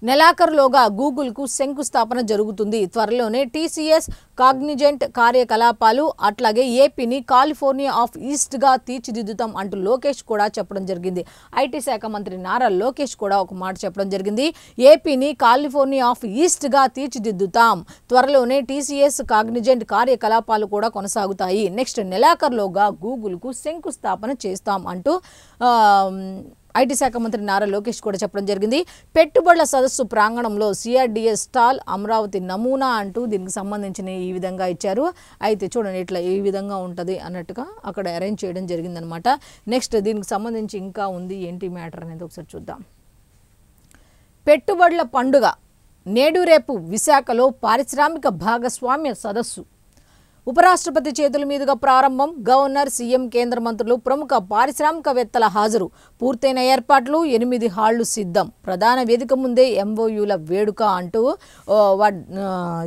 నెలాఖరులోగా గూగుల్కు శంకుస్థాపన జరుగుతుంది. త్వరలోనే టీసీఎస్ కాగ్నిజెంట్ కార్యకలాపాలు అట్లాగే ఏపీని కాలిఫోర్నియా ఆఫ్ ఈస్ట్గా తీర్చిదిద్దుతాం అంటూ లోకేష్ కూడా చెప్పడం జరిగింది. ఐటీ శాఖ మంత్రి నారా లోకేష్ కూడా ఒక మాట చెప్పడం జరిగింది. ఏపీని కాలిఫోర్నియా ఆఫ్ ఈస్ట్గా తీర్చిదిద్దుతాం, త్వరలోనే టీసీఎస్ కాగ్నిజెంట్ కార్యకలాపాలు కూడా కొనసాగుతాయి, నెక్స్ట్ నెలాఖరులోగా గూగుల్కు శంకుస్థాపన చేస్తాం అంటూ ఐటీ శాఖ మంత్రి నారా లోకేష్ కూడా చెప్పడం జరిగింది. పెట్టుబడుల సదస్సు ప్రాంగణంలో సిఆర్డీఎస్ స్టాల్ అమరావతి నమూనా అంటూ దీనికి సంబంధించిన ఈ విధంగా ఇచ్చారు. అయితే చూడండి ఇట్లా ఈ విధంగా ఉంటుంది అన్నట్టుగా అక్కడ అరేంజ్ చేయడం జరిగిందనమాట. నెక్స్ట్ దీనికి సంబంధించి ఇంకా ఉంది ఏంటి మ్యాటర్ అనేది ఒకసారి చూద్దాం. పెట్టుబడుల పండుగ నేడు రేపు విశాఖలో పారిశ్రామిక భాగస్వామ్య సదస్సు ఉపరాష్ట్రపతి చేతుల మీదుగా ప్రారంభం. గవర్నర్, సీఎం, కేంద్ర మంత్రులు, ప్రముఖ పారిశ్రామికవేత్తల హాజరు. పూర్తయిన ఏర్పాట్లు, 8 హాళ్లు సిద్ధం. ప్రధాన వేదిక ముందే ఎంఓయూల వేడుక అంటూ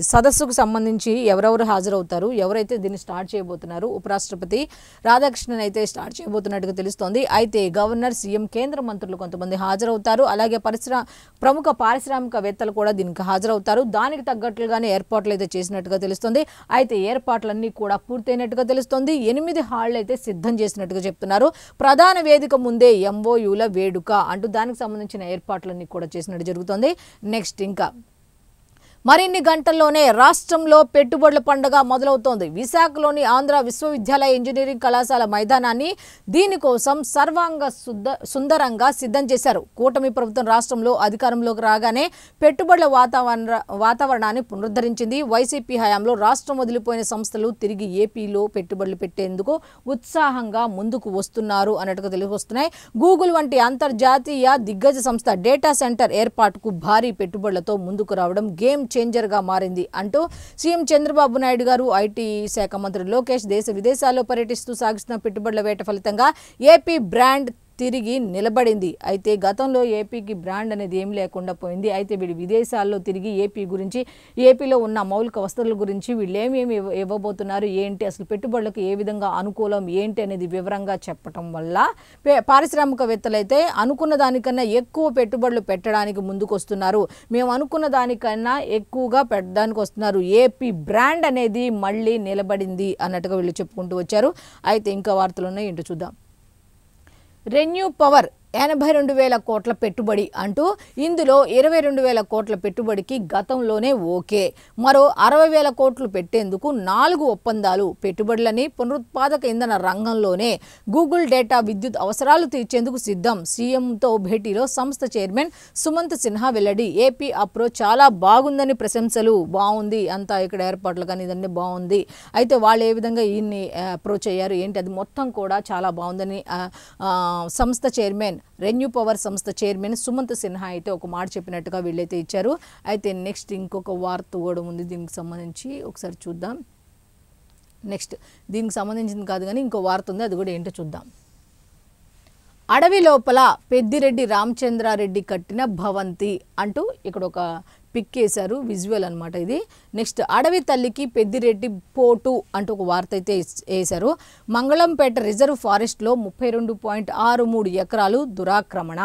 సదస్సుకు సంబంధించి ఎవరెవరు హాజరవుతారు, ఎవరైతే దీన్ని స్టార్ట్ చేయబోతున్నారు, ఉపరాష్ట్రపతి రాధాకృష్ణన్ అయితే స్టార్ట్ చేయబోతున్నట్టుగా తెలుస్తోంది. అయితే గవర్నర్, సీఎం, కేంద్ర మంత్రులు కొంతమంది హాజరవుతారు. అలాగే ప్రముఖ పారిశ్రామికవేత్తలు కూడా దీనికి హాజరవుతారు. దానికి తగ్గట్లుగానే ఏర్పాట్లు అయితే చేసినట్టుగా తెలుస్తోంది. అయితే ఏర్పాట్లన్నీ కూడా పూర్తయినట్టుగా తెలుస్తోంది. 8 హాళ్లు అయితే సిద్ధం చేసినట్టుగా చెప్తున్నారు. ప్రధాన వేదిక ముందే ఎంఓయూల వేడుక అంటూ దానికి సంబంధించిన ఏర్పాట్లన్నీ కూడా చేసినట్టు జరుగుతోంది. నెక్స్ట్ ఇంకా మరిన్ని గంటల్లోనే రాష్ట్రంలో పెట్టుబడుల పండుగ మొదలవుతోంది. విశాఖలోని ఆంధ్ర విశ్వవిద్యాలయ ఇంజనీరింగ్ కళాశాల మైదానాన్ని దీనికోసం సర్వాంగ సుందరంగా సిద్ధం చేశారు. కూటమి ప్రభుత్వం రాష్ట్రంలో అధికారంలోకి రాగానే పెట్టుబడుల వాతావరణాన్ని పునరుద్ధరించింది. వైసీపీ హయాంలో రాష్ట్రం వదిలిపోయిన సంస్థలు తిరిగి ఏపీలో పెట్టుబడులు పెట్టేందుకు ఉత్సాహంగా ముందుకు వస్తున్నారు అన్నట్టుగా తెలియవస్తున్నాయి. గూగుల్ వంటి అంతర్జాతీయ దిగ్గజ సంస్థ డేటా సెంటర్ ఏర్పాటుకు భారీ పెట్టుబడులతో ముందుకు రావడం గేమ్ చేంజర్గా మారింది అంటూ సీఎం చంద్రబాబు నాయుడు గారు, ఐటీ శాఖ మంత్రి లోకేష్ దేశ విదేశాల్లో పర్యటిస్తూ సాగిస్తున్న పెట్టుబడుల వేట ఫలితంగా ఏపీ బ్రాండ్ తిరిగి నిలబడింది. అయితే గతంలో ఏపీకి బ్రాండ్ అనేది ఏం లేకుండా పోయింది. అయితే వీళ్ళు విదేశాల్లో తిరిగి ఏపీ గురించి, ఏపీలో ఉన్న మౌలిక వసతుల గురించి వీళ్ళు ఏమేమి ఇవ్వబోతున్నారు, ఏంటి అసలు పెట్టుబడులకు ఏ విధంగా అనుకూలం ఏంటి అనేది వివరంగా చెప్పడం వల్ల పారిశ్రామికవేత్తలు అయితే అనుకున్న దానికన్నా ఎక్కువ పెట్టుబడులు పెట్టడానికి ముందుకు వస్తున్నారు. మేము అనుకున్న దానికన్నా ఎక్కువగా పెట్టడానికి వస్తున్నారు. ఏపీ బ్రాండ్ అనేది మళ్ళీ నిలబడింది అన్నట్టుగా వీళ్ళు చెప్పుకుంటూ వచ్చారు. అయితే ఇంకా వార్తలు ఉన్నాయి, ఏంటో చూద్దాం. రెన్యూ పవర్ 82,000 కోట్ల పెట్టుబడి అంటూ ఇందులో 22,000 కోట్ల పెట్టుబడికి గతంలోనే ఓకే. మరో 60,000 కోట్లు పెట్టేందుకు 4 ఒప్పందాలు. పెట్టుబడులని పునరుత్పాదక ఇంధన రంగంలోనే గూగుల్ డేటా విద్యుత్ అవసరాలు తీర్చేందుకు సిద్ధం. సీఎంతో భేటీలో సంస్థ చైర్మన్ సుమంత్ సిన్హా వెల్లడి. ఏపీ అప్రోచ్ చాలా బాగుందని ప్రశంసలు. బాగుంది అంతా ఇక్కడ ఏర్పాట్లు కానీ ఇదన్నీ బాగుంది. అయితే వాళ్ళు ఏ విధంగా ఈయన్ని అప్రోచ్ అయ్యారు ఏంటి అది మొత్తం కూడా చాలా బాగుందని సంస్థ చైర్మన్, రెన్యూ పవర్ సంస్థ చైర్మన్ సుమంత్ సిన్హా అయితే ఒక మాట చెప్పినట్టుగా వీళ్ళైతే ఇచ్చారు. అయితే నెక్స్ట్ ఇంకొక వార్త కూడా ఉంది దీనికి సంబంధించి, ఒకసారి చూద్దాం. నెక్స్ట్ దీనికి సంబంధించింది కాదు కానీ ఇంకో వార్త ఉంది, అది కూడా ఏంటో చూద్దాం. అడవి లోపల పెద్దిరెడ్డి రామచంద్రారెడ్డి కట్టిన భవంతి అంటూ ఇక్కడ ఒక పిక్ వేశారు, విజువల్ అనమాట ఇది. నెక్స్ట్ అడవి తల్లికి పెద్దిరెడ్డి పోటు అంటూ ఒక వార్త అయితే వేశారు. మంగళంపేట రిజర్వ్ ఫారెస్ట్లో 32.63 ఎకరాలు దురాక్రమణ.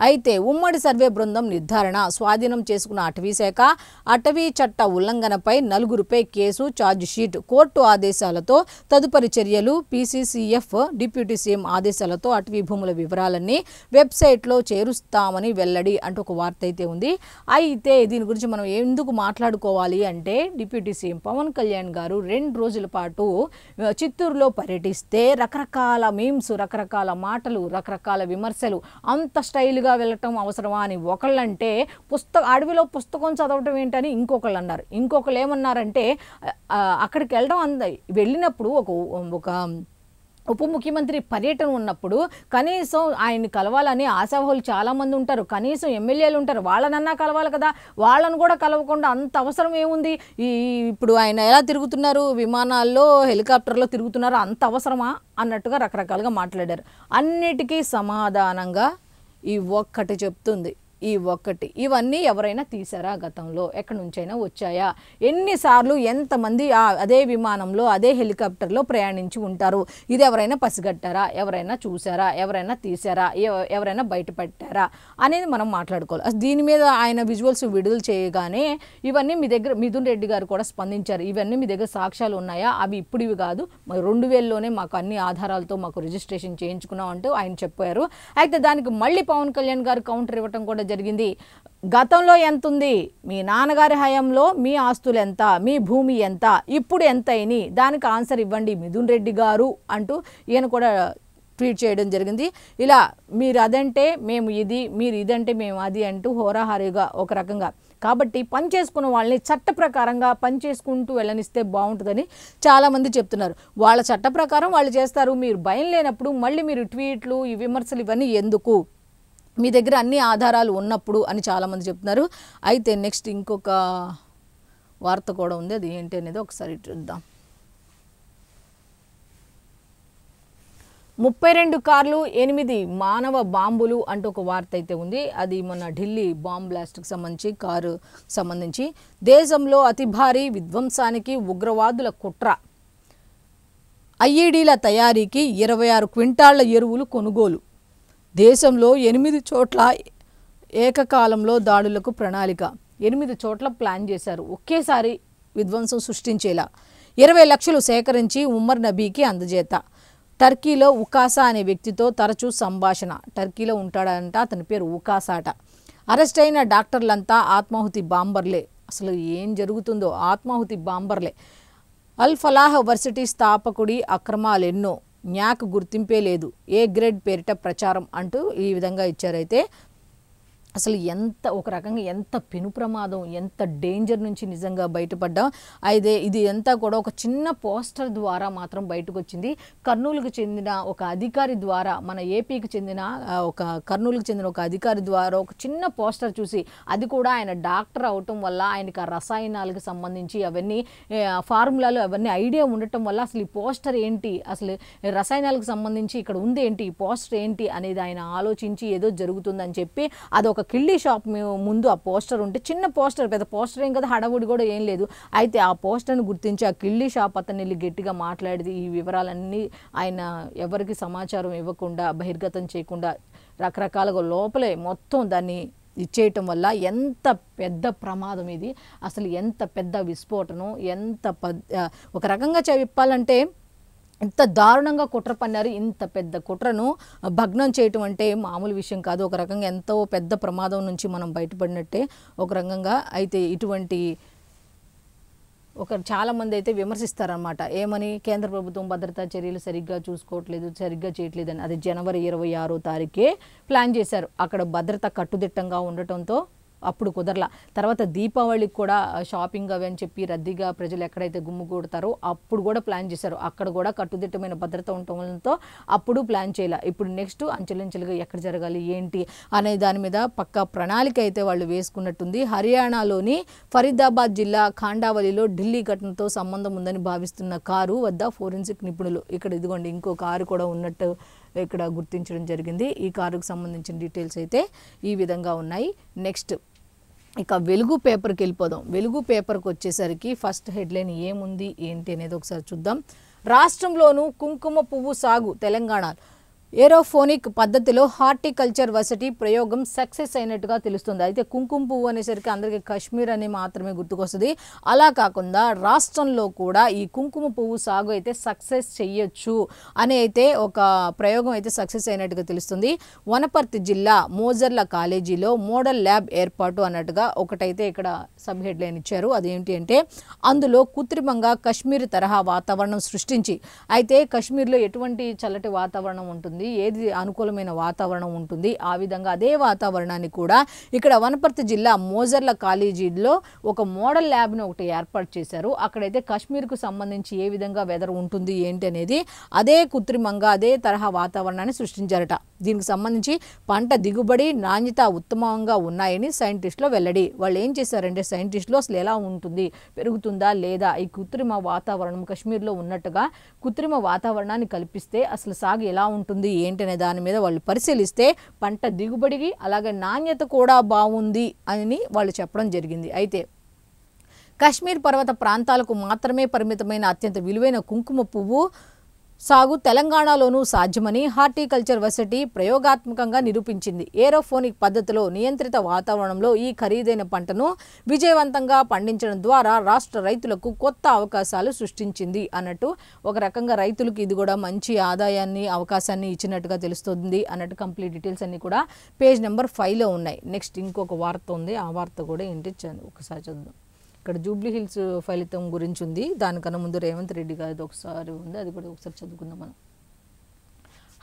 అయితే ఉమ్మడి సర్వే బృందం నిర్ధారణ. స్వాధీనం చేసుకున్న అటవీ శాఖ అటవీ చట్ట ఉల్లంఘనపై 4గురిపై కేసు, ఛార్జ్ షీట్. కోర్టు ఆదేశాలతో తదుపరి చర్యలు. పీసీసీఎఫ్ డిప్యూటీ సీఎం ఆదేశాలతో అటవీ భూముల వివరాలన్నీ వెబ్సైట్లో చేరుస్తామని వెల్లడి అంటూ ఒక వార్త అయితే ఉంది. అయితే దీని గురించి మనం ఎందుకు మాట్లాడుకోవాలి అంటే డిప్యూటీ సీఎం పవన్ కళ్యాణ్ గారు 2 రోజుల పాటు చిత్తూరులో పర్యటిస్తే రకరకాల మీమ్స్, రకరకాల మాటలు, రకరకాల విమర్శలు, అంత స్టైల్గా వెళ్ళటం అవసరమా అని ఒకళ్ళంటే, అడవిలో పుస్తకం చదవటం ఏంటని ఇంకొకళ్ళు అన్నారు. ఇంకొకళ్ళు ఏమన్నారంటే అక్కడికి వెళ్ళినప్పుడు ఉప ముఖ్యమంత్రి పర్యటన ఉన్నప్పుడు కనీసం ఆయన్ని కలవాలని ఆశావాహులు చాలామంది ఉంటారు, కనీసం ఎమ్మెల్యేలు ఉంటారు, వాళ్ళనన్నా కలవాలి కదా. వాళ్ళను కూడా కలవకుండా అంత అవసరం ఏముంది? ఇప్పుడు ఆయన ఎలా తిరుగుతున్నారు, విమానాల్లో హెలికాప్టర్లో తిరుగుతున్నారు, అంత అవసరమా అన్నట్టుగా రకరకాలుగా మాట్లాడారు. అన్నిటికీ సమాధానంగా ఈ ఒక్కటి చెప్తుంది, ఈ ఒక్కటి. ఇవన్నీ ఎవరైనా తీసారా? గతంలో ఎక్కడి నుంచైనా వచ్చాయా? ఎన్నిసార్లు ఎంతమంది అదే విమానంలో అదే హెలికాప్టర్లో ప్రయాణించి ఉంటారు? ఇది ఎవరైనా పసిగట్టారా? ఎవరైనా చూసారా? ఎవరైనా తీసారా? ఎవరైనా బయటపెట్టారా అనేది మనం మాట్లాడుకోవాలి. దీని మీద ఆయన విజువల్స్ విడుదల చేయగానే ఇవన్నీ మీ దగ్గర మిథున్ రెడ్డి గారు కూడా స్పందించారు. ఇవన్నీ మీ దగ్గర సాక్ష్యాలు ఉన్నాయా? అవి ఇప్పుడు ఇవి కాదు, 2000లోనే మాకు అన్ని ఆధారాలతో మాకు రిజిస్ట్రేషన్ చేయించుకున్నాం అంటూ ఆయన చెప్పారు. అయితే దానికి మళ్ళీ పవన్ కళ్యాణ్ గారు కౌంటర్ ఇవ్వటం కూడా జరిగింది. గతంలో ఎంత ఉంది, మీ నాన్నగారి హయాంలో మీ ఆస్తులు ఎంత, మీ భూమి ఎంత, ఇప్పుడు ఎంత అయినాయి, దానికి ఆన్సర్ ఇవ్వండి మిథున్ రెడ్డి గారు అంటూ ఈయన కూడా ట్వీట్ చేయడం జరిగింది. ఇలా మీరు అదంటే మేము ఇది, మీరు ఇదంటే మేము అది అంటూ హోరాహారీగా ఒక రకంగా. కాబట్టి పని చేసుకున్న వాళ్ళని చట్ట ప్రకారంగా పని చేసుకుంటూ వెళ్ళనిస్తే బాగుంటుందని చాలామంది చెప్తున్నారు. వాళ్ళ చట్ట ప్రకారం వాళ్ళు చేస్తారు. మీరు భయం లేనప్పుడు మళ్ళీ మీరు ట్వీట్లు, ఈ విమర్శలు ఇవన్నీ ఎందుకు? మీ దగ్గర అన్ని ఆధారాలు ఉన్నప్పుడు అని చాలామంది చెప్తున్నారు. అయితే నెక్స్ట్ ఇంకొక వార్త కూడా ఉంది, అది ఏంటి అనేది ఒకసారి చూద్దాం. 32 కార్లు 8 మానవ బాంబులు అంటూ ఒక వార్త అయితే ఉంది. అది మన ఢిల్లీ బాంబ్ బ్లాస్ట్కి సంబంధించి దేశంలో అతి భారీ విధ్వంసానికి ఉగ్రవాదుల కుట్ర. ఐఈడీల తయారీకి 26 క్వింటాళ్ల ఎరువులు కొనుగోలు. దేశంలో 8 చోట్ల ఏకకాలంలో దాడులకు ప్రణాళిక. 8 చోట్ల ప్లాన్ చేశారు ఒకేసారి విధ్వంసం సృష్టించేలా. 20 లక్షలు సేకరించి ఉమర్ నబీకి అందజేత. టర్కీలో ఉకాసా అనే వ్యక్తితో తరచూ సంభాషణ. టర్కీలో ఉంటాడంట, అతని పేరు ఉకాసాట. అరెస్ట్ అయిన డాక్టర్లంతా ఆత్మాహుతి బాంబర్లే. అసలు ఏం జరుగుతుందో, ఆత్మాహుతి బాంబర్లే. అల్ ఫలాహ్ వర్సిటీ స్థాపకుడి అక్రమాలెన్నో, న్యాక్ గుర్తింపే లేదు, ఏ గ్రేడ్ పేరిట ప్రచారం అంటూ ఈ విధంగా ఇచ్చారైతే అసలు ఎంత ఒక రకంగా ఎంత పెను ప్రమాదం, ఎంత డేంజర్ నుంచి నిజంగా బయటపడ్డాం. అయితే ఇది అంతా కూడా ఒక చిన్న పోస్టర్ ద్వారా మాత్రం బయటకు వచ్చింది. కర్నూలుకు చెందిన ఒక అధికారి ద్వారా, మన ఏపీకి చెందిన కర్నూలుకు చెందిన ఒక అధికారి ద్వారా ఒక చిన్న పోస్టర్ చూసి, అది కూడా ఆయన డాక్టర్ అవటం వల్ల ఆయనకు ఆ రసాయనాలకు సంబంధించి అవన్నీ ఫార్ములాలు అవన్నీ ఐడియా ఉండటం వల్ల అసలు ఈ పోస్టర్ ఏంటి, అసలు రసాయనాలకు సంబంధించి ఇక్కడ ఉంది ఏంటి, ఈ పోస్టర్ ఏంటి అనేది ఆయన ఆలోచించి ఏదో జరుగుతుందని చెప్పి అదొక కిళ్ళీ షాప్ ముందు ఆ పోస్టర్ ఉంటే, చిన్న పోస్టర్, పెద్ద పోస్టర్ ఏం కదా, హడావుడి కూడా ఏం లేదు. అయితే ఆ పోస్టర్ను గుర్తించి ఆ కిళ్ళీ షాప్ అతన్ని వెళ్ళి గట్టిగా మాట్లాడి ఈ వివరాలన్నీ ఆయన ఎవరికి సమాచారం ఇవ్వకుండా, బహిర్గతం చేయకుండా రకరకాలుగా లోపలే మొత్తం దాన్ని ఇచ్చేయటం వల్ల ఎంత పెద్ద ప్రమాదం ఇది, అసలు ఎంత పెద్ద విస్ఫోటనం, ఎంత ఒక రకంగా చెప్పాలంటే ఎంత దారుణంగా కుట్ర పన్నారు. ఇంత పెద్ద కుట్రను భగ్నం చేయటం అంటే మామూలు విషయం కాదు. ఒక రకంగా ఎంతో పెద్ద ప్రమాదం నుంచి మనం బయటపడినట్టే ఒక రకంగా. అయితే ఇటువంటి చాలామంది అయితే విమర్శిస్తారనమాట. ఏమని? కేంద్ర ప్రభుత్వం భద్రతా చర్యలు సరిగ్గా చూసుకోవట్లేదు, సరిగ్గా చేయట్లేదని. అది జనవరి 26వ తారీఖే ప్లాన్ చేశారు. అక్కడ భద్రత కట్టుదిట్టంగా ఉండటంతో అప్పుడు కుదరలా. తర్వాత దీపావళికి కూడా షాపింగ్ అవి అని చెప్పి రద్దీగా ప్రజలు ఎక్కడైతే గుమ్ముకూడతారో అప్పుడు కూడా ప్లాన్ చేశారు. అక్కడ కూడా కట్టుదిట్టమైన భద్రత ఉండటంతో అప్పుడు ప్లాన్ చేయాల. ఇప్పుడు నెక్స్ట్ అంచెలంచెలుగా ఎక్కడ జరగాలి ఏంటి అనే దాని మీద పక్కా ప్రణాళిక అయితే వాళ్ళు వేసుకున్నట్టుంది. హర్యానాలోని ఫరీదాబాద్ జిల్లా ఖాండావలిలో ఢిల్లీ ఘటనతో సంబంధం ఉందని భావిస్తున్న కారు వద్ద ఫోరెన్సిక్ నిపుణులు, ఇక్కడ ఇదిగోండి ఇంకో కారు కూడా ఉన్నట్టు ఇక్కడ గుర్తించడం జరిగింది. ఈ కారుకు సంబంధించిన డీటెయిల్స్ అయితే ఈ విధంగా ఉన్నాయి. నెక్స్ట్ ఇక వెలుగు పేపర్కి వెళ్ళిపోదాం. వెలుగు పేపర్కి వచ్చేసరికి ఫస్ట్ హెడ్లైన్ ఏముంది ఏంటి అనేది ఒకసారి చూద్దాం. రాష్ట్రంలోనూ కుంకుమ పువ్వు సాగు. తెలంగాణ ఏరోఫోనిక్ పద్ధతిలో హార్టికల్చర్ వర్సిటీ ప్రయోగం సక్సెస్ అయినట్టుగా తెలుస్తుంది. అయితే కుంకుమ పువ్వు అనేసరికి అందరికీ కాశ్మీర్ అని మాత్రమే గుర్తుకొస్తుంది. అలా కాకుండా రాష్ట్రంలో కూడా ఈ కుంకుమ పువ్వు సాగు అయితే సక్సెస్ చెయ్యొచ్చు అని అయితే ఒక ప్రయోగం అయితే సక్సెస్ అయినట్టుగా తెలుస్తుంది. వనపర్తి జిల్లా మోజర్ల కాలేజీలో మోడల్ ల్యాబ్ ఏర్పాటు అన్నట్టుగా ఒకటైతే ఇక్కడ సబ్ హెడ్లైన్ ఇచ్చారు. అదేంటి అంటే అందులో కృత్రిమంగా కాశ్మీర్ తరహా వాతావరణం సృష్టించి, అయితే కాశ్మీర్లో ఎటువంటి చల్లటి వాతావరణం ఉంటుంది, ఉంటుంది, ఏది అనుకూలమైన వాతావరణం ఉంటుంది, ఆ విధంగా అదే వాతావరణాన్ని కూడా ఇక్కడ వనపర్తి జిల్లా మోజర్ల కాలేజీలో ఒక మోడల్ ల్యాబ్ను ఒకటి ఏర్పాటు చేశారు. అక్కడైతే కాశ్మీర్కు సంబంధించి ఏ విధంగా వెదర్ ఉంటుంది ఏంటి అనేది అదే కృత్రిమంగా అదే తరహా వాతావరణాన్ని సృష్టించారట. దీనికి సంబంధించి పంట దిగుబడి నాణ్యత ఉత్తమంగా ఉన్నాయని సైంటిస్టులు వెల్లడి. వాళ్ళు ఏం చేశారంటే సైంటిస్టులు అసలు ఎలా ఉంటుంది, పెరుగుతుందా లేదా, ఈ కృత్రిమ వాతావరణం కాశ్మీర్లో ఉన్నట్టుగా కృత్రిమ వాతావరణాన్ని కల్పిస్తే అసలు సాగు ఎలా ఉంటుంది ఏంటి అనే దాని మీద వాళ్ళు పరిశీలిస్తే పంట దిగుబడికి అలాగే నాణ్యత కూడా బాగుంది అని వాళ్ళు చెప్పడం జరిగింది. అయితే కాశ్మీర్ పర్వత ప్రాంతాలకు మాత్రమే పరిమితమైన అత్యంత విలువైన కుంకుమ పువ్వు సాగు తెలంగాణలోనూ సాధ్యమని హార్టికల్చర్ వర్సిటీ ప్రయోగాత్మకంగా నిరూపించింది. ఏరోఫోనిక్ పద్ధతిలో నియంత్రిత వాతావరణంలో ఈ ఖరీదైన పంటను విజయవంతంగా పండించడం ద్వారా రాష్ట్ర రైతులకు కొత్త అవకాశాలు సృష్టించింది అన్నట్టు ఒక రకంగా రైతులకు ఇది కూడా మంచి ఆదాయాన్ని అవకాశాన్ని ఇచ్చినట్టుగా తెలుస్తుంది అన్నట్టు కంప్లీట్ డీటెయిల్స్ అన్నీ కూడా పేజ్ నెంబర్ 5లో ఉన్నాయి. నెక్స్ట్ ఇంకొక వార్త ఉంది, ఆ వార్త కూడా ఏంటి ఒకసారి చదువుదాం. ఇక్కడ జూబ్లీ హిల్స్ ఫలితం గురించి ఉంది, దానికన్నా ముందు రేవంత్ రెడ్డి గారిది ఒకసారి ఉంది, అది కూడా ఒకసారి చదువుకుందాం మనం.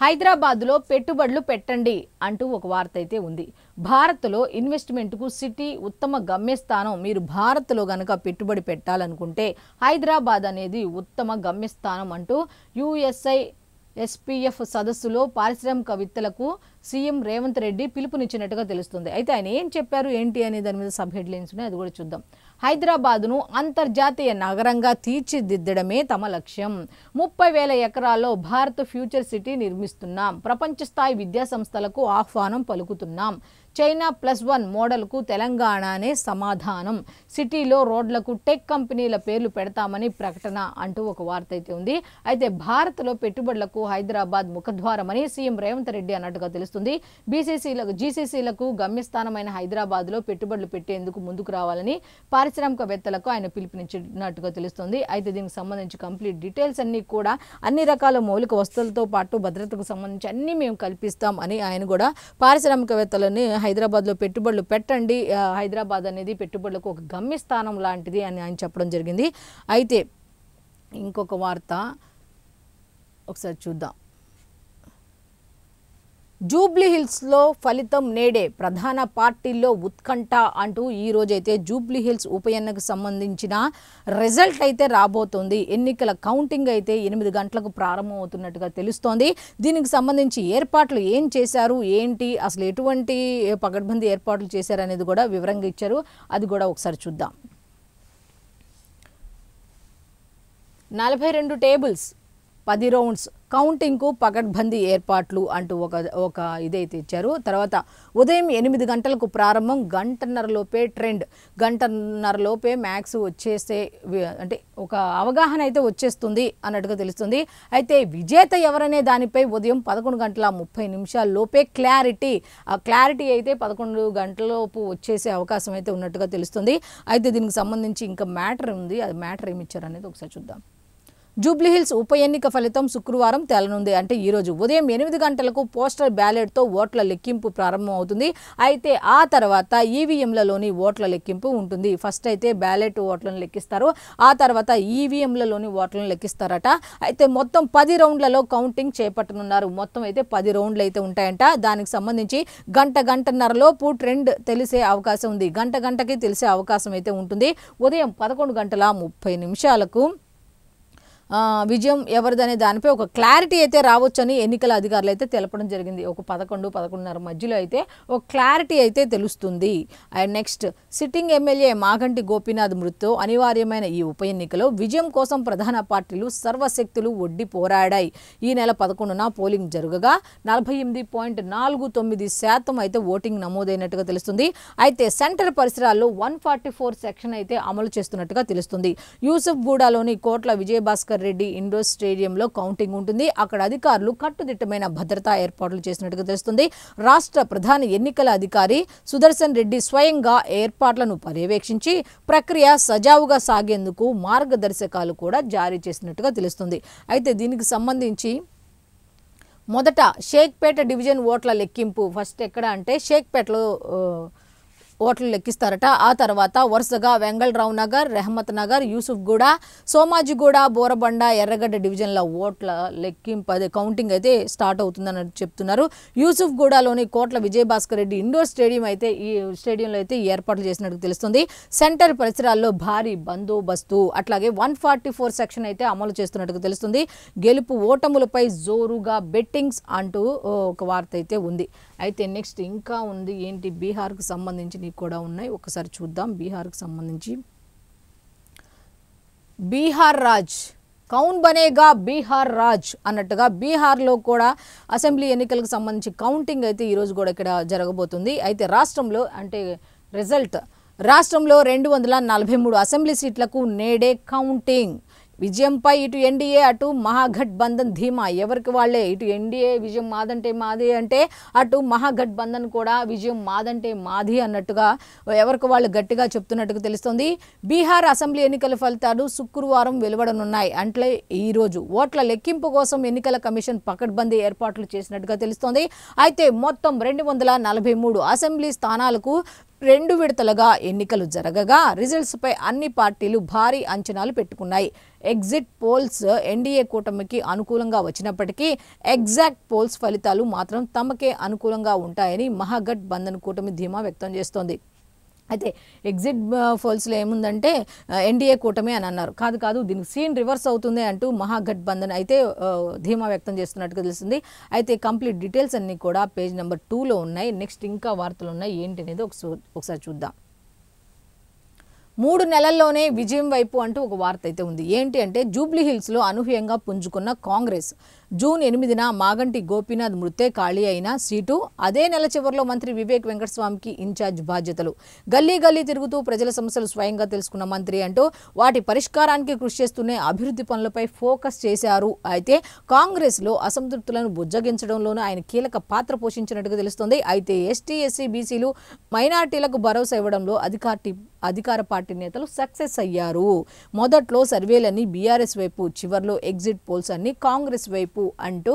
హైదరాబాద్లో పెట్టుబడులు పెట్టండి అంటూ ఒక వార్త అయితే ఉంది. భారత్లో ఇన్వెస్ట్మెంట్కు సిటీ ఉత్తమ గమ్యస్థానం. మీరు భారత్లో కనుక పెట్టుబడి పెట్టాలనుకుంటే హైదరాబాద్ అనేది ఉత్తమ గమ్యస్థానం అంటూ USISPF సదస్సులో పారిశ్రామికవేత్తలకు సీఎం రేవంత్ రెడ్డి పిలుపునిచ్చినట్టుగా తెలుస్తుంది. అయితే ఆయన ఏం చెప్పారు ఏంటి అనే దాని మీద సబ్ హెడ్లైన్స్ ఉన్నాయి, అది కూడా చూద్దాం. హైదరాబాద్ను అంతర్జాతీయ నగరంగా తీర్చిదిద్దడమే తమ లక్ష్యం. 30,000 ఎకరాల్లో భారత్ ఫ్యూచర్ సిటీ నిర్మిస్తున్నాం. ప్రపంచ స్థాయి విద్యా సంస్థలకు ఆహ్వానం పలుకుతున్నాం. చైనా +1 మోడల్కు తెలంగాణనే సమాధానం. సిటీలో రోడ్లకు టెక్ కంపెనీల పేర్లు పెడతామని ప్రకటన అంటూ ఒక వార్త అయితే ఉంది. అయితే భారత్లో పెట్టుబడులకు హైదరాబాద్ ముఖద్వారమని సీఎం రేవంత్ రెడ్డి అన్నట్టుగా తెలుస్తుంది. GCCలకు గమ్యస్థానమైన హైదరాబాద్లో పెట్టుబడులు పెట్టేందుకు ముందుకు రావాలని పారిశ్రామికవేత్తలకు ఆయన పిలుపునిచ్చినట్టుగా తెలుస్తుంది. అయితే దీనికి సంబంధించి కంప్లీట్ డీటెయిల్స్ అన్ని కూడా అన్ని రకాల మౌలిక వస్తువులతో పాటు భద్రతకు సంబంధించి అన్ని మేము కల్పిస్తాం అని ఆయన కూడా పారిశ్రామికవేత్తలని హైదరాబాద్లో పెట్టుబడులు పెట్టండి, హైదరాబాద్ అనేది పెట్టుబడులకు ఒక గమ్యస్థానం లాంటిది అని ఆయన చెప్పడం జరిగింది. అయితే ఇంకొక వార్త ఒకసారి చూద్దాం. జూబ్లీ హిల్స్లో ఫలితం నేడే, ప్రధాన పార్టీల్లో ఉత్కంఠ అంటూ ఈ రోజైతే జూబ్లీ హిల్స్ ఉప ఎన్నికకు సంబంధించిన రిజల్ట్ అయితే రాబోతోంది. ఎన్నికల కౌంటింగ్ అయితే 8 గంటలకు ప్రారంభమవుతున్నట్టుగా తెలుస్తోంది. దీనికి సంబంధించి ఏర్పాట్లు ఏం చేశారు ఏంటి, అసలు ఎటువంటి పకడ్బందీ ఏర్పాట్లు చేశారు అనేది కూడా వివరంగా ఇచ్చారు, అది కూడా ఒకసారి చూద్దాం. 42 టేబుల్స్, 10 రౌండ్స్, కౌంటింగ్కు పకడ్బందీ ఏర్పాట్లు అంటూ ఒక ఇదైతే ఇచ్చారు. తర్వాత ఉదయం 8 గంటలకు ప్రారంభం, గంటన్నరలోపే ట్రెండ్, గంటన్నరలోపే మ్యాక్స్ వచ్చేస్తే అంటే ఒక అవగాహన అయితే వచ్చేస్తుంది అన్నట్టుగా తెలుస్తుంది. అయితే విజేత ఎవరనే దానిపై ఉదయం 11:30 లోపే క్లారిటీ, ఆ క్లారిటీ అయితే 11 గంటలలోపు వచ్చేసే అవకాశం అయితే ఉన్నట్టుగా తెలుస్తుంది. అయితే దీనికి సంబంధించి ఇంకా మ్యాటర్ ఉంది, అది మ్యాటర్ ఏమి ఇచ్చారు అనేది ఒకసారి చూద్దాం. జూబ్లీహిల్స్ ఉప ఎన్నిక ఫలితం శుక్రవారం తేలనుంది. అంటే ఈరోజు ఉదయం 8 గంటలకు పోస్టల్ బ్యాలెట్తో ఓట్ల లెక్కింపు ప్రారంభం అవుతుంది. అయితే ఆ తర్వాత ఈవీఎంలలోని ఓట్ల లెక్కింపు ఉంటుంది. ఫస్ట్ అయితే బ్యాలెట్ ఓట్లను లెక్కిస్తారు, ఆ తర్వాత ఈవీఎంలలోని ఓట్లను లెక్కిస్తారట. అయితే మొత్తం 10 రౌండ్లలో కౌంటింగ్ చేపట్టనున్నారు. మొత్తం అయితే 10 రౌండ్లు అయితే ఉంటాయంట. దానికి సంబంధించి గంటన్నరలోపు ట్రెండ్ తెలిసే అవకాశం ఉంది, గంటకి తెలిసే అవకాశం అయితే ఉంటుంది. ఉదయం 11:30 విజయం ఎవరిదనే దానిపై ఒక క్లారిటీ అయితే రావచ్చని ఎన్నికల అధికారులు అయితే తెలపడం జరిగింది. ఒక 11-11:30 మధ్యలో అయితే ఒక క్లారిటీ అయితే తెలుస్తుంది. And next, sitting MLA Maganti Gopinath మృతితో అనివార్యమైన ఈ ఉప ఎన్నికలో విజయం కోసం ప్రధాన పార్టీలు సర్వశక్తులు ఒడ్డి పోరాడాయి. ఈ నెల 11న పోలింగ్ జరగగా 48.49% అయితే ఓటింగ్ నమోదైనట్టుగా తెలుస్తుంది. అయితే సెంటర్ పరిసరాల్లో 144 సెక్షన్ అయితే అమలు చేస్తున్నట్టుగా తెలుస్తుంది. యూసుఫ్ గూడలోని కోట్ల విజయభాస్కర్ రెడ్డి ఇండోర్ స్టేడియంలో కౌంటింగ్ ఉంటుంది. అక్కడ అధికారులు కట్టుదిట్టమైన భద్రతా ఏర్పాట్లు చేసినట్టుగా తెలుస్తుంది. రాష్ట్ర ప్రధాన ఎన్నికల అధికారి సుదర్శన్ రెడ్డి స్వయంగా ఏర్పాట్లను పర్యవేక్షించి ప్రక్రియ సజావుగా సాగేందుకు మార్గదర్శకాలు కూడా జారీ చేసినట్టుగా తెలుస్తుంది. అయితే దీనికి సంబంధించి మొదట షేక్పేట డివిజన్ ఓట్ల లెక్కింపు ఫస్ట్ ఎక్కడ అంటే షేక్పేటలో ఓట్లు లెక్కిస్తారట. ఆ తర్వాత వరుసగా వెంగళరావు నగర్, రెహమత్ నగర్, యూసుఫ్గూడ, సోమాజిగూడ, బోరబండ, ఎర్రగడ్డ డివిజన్ల ఓట్ల కౌంటింగ్ అయితే స్టార్ట్ అవుతుందని చెప్తున్నారు. యూసుఫ్గూడలోని కోట్ల విజయభాస్కర్ రెడ్డి ఇండోర్ స్టేడియం అయితే ఈ స్టేడియంలో అయితే ఏర్పాట్లు చేసినట్టు తెలుస్తుంది. సెంటర్ పరిసరాల్లో భారీ బందోబస్తు అట్లాగే 144 సెక్షన్ అయితే అమలు చేస్తున్నట్టు తెలుస్తుంది. గెలుపు ఓటములపై జోరుగా బెట్టింగ్స్ అంటూ ఒక వార్త అయితే ఉంది. అయితే నెక్స్ట్ ఇంకా ఉంది ఏంటి, బీహార్కు సంబంధించి కూడా ఉన్నాయి. ఒకసారి చూద్దాం. బీహార్కు సంబంధించి బీహార్ రాజ్ కౌన్ బనేగా బీహార్ రాజ్ అన్నట్టుగా బీహార్లో కూడా అసెంబ్లీ ఎన్నికలకు సంబంధించి కౌంటింగ్ అయితే ఈరోజు కూడా ఇక్కడ జరగబోతుంది. అయితే రాష్ట్రంలో అంటే రాష్ట్రంలో 243 అసెంబ్లీ సీట్లకు నేడే కౌంటింగ్. విజయంపై ఇటు ఎన్డీఏ అటు మహాగఠబంధన్ ధీమా. ఎవరికి వాళ్లే, ఇటు ఎన్డీఏ విజయం మాదంటే మాది అంటే అటు మహాగఠబంధన్ కూడా విజయం మాదంటే మాది అన్నట్టుగా ఎవరికి వాళ్ళు గట్టిగా చెప్తున్నట్టుగా తెలుస్తుంది. బీహార్ అసెంబ్లీ ఎన్నికల ఫలితాలు శుక్రవారం వెలువడనున్నాయి. అంటే ఈరోజు ఓట్ల లెక్కింపు కోసం ఎన్నికల కమిషన్ పకడ్బందీ ఏర్పాట్లు చేసినట్టుగా తెలుస్తోంది. అయితే మొత్తం 243 అసెంబ్లీ స్థానాలకు 2 విడతలుగా ఎన్నికలు జరగగా రిజల్ట్స్పై అన్ని పార్టీలు భారీ అంచనాలు పెట్టుకున్నాయి. ఎగ్జిట్ పోల్స్ ఎన్డీఏ కూటమికి అనుకూలంగా వచ్చినప్పటికీ ఎగ్జాక్ట్ పోల్స్ ఫలితాలు మాత్రం తమకే అనుకూలంగా ఉంటాయని మహాగఠబంధన్ కూటమి ధీమా వ్యక్తం చేస్తోంది. అయితే ఎగ్జిట్ పోల్స్లో ఏముందంటే ఎన్డీఏ కూటమి అని అన్నారు. కాదు దీనికి సీన్ రివర్స్ అవుతుంది అంటూ మహాగఠబంధన్ అయితే ధీమా వ్యక్తం చేస్తున్నట్టుగా తెలుస్తుంది. అయితే కంప్లీట్ డీటెయిల్స్ అన్నీ కూడా పేజ్ నెంబర్ 2లో ఉన్నాయి. నెక్స్ట్ ఇంకా వార్తలు ఉన్నాయి ఏంటి అనేది ఒకసారి చూద్దాం. 3 నెలల్లోనే విజయం వైపు అంటూ ఒక వార్త అయితే ఉంది. ఏంటి అంటే జూబ్లీ హిల్స్లో అనూహ్యంగా పుంజుకున్న కాంగ్రెస్ జూన్ 8న మాగంటి గోపీనాథ్ మృతే ఖాళీ అయిన సీటు అదే నెల చివరిలో మంత్రి వివేక్ వెంకటస్వామికి ఇన్ఛార్జ్ బాధ్యతలు. గల్లీ గల్లీ తిరుగుతూ ప్రజల సమస్యలు స్వయంగా తెలుసుకున్న మంత్రి అంటూ వాటి పరిష్కారానికి కృషి చేస్తూనే అభివృద్ధి పనులపై ఫోకస్ చేశారు. అయితే కాంగ్రెస్లో అసంతృప్తులను బుజ్జగించడంలోనూ ఆయన కీలక పాత్ర పోషించినట్టుగా తెలుస్తోంది. అయితే ఎస్టీ, ఎస్సీ, బీసీలు, మైనార్టీలకు భరోసా ఇవ్వడంలో అధికార పార్టీ నేతలు సక్సెస్ అయ్యారు. మొదట్లో సర్వేలన్నీ బీఆర్ఎస్ వైపు, చివర్లో ఎగ్జిట్ పోల్స్ అన్ని కాంగ్రెస్ వైపు అంటూ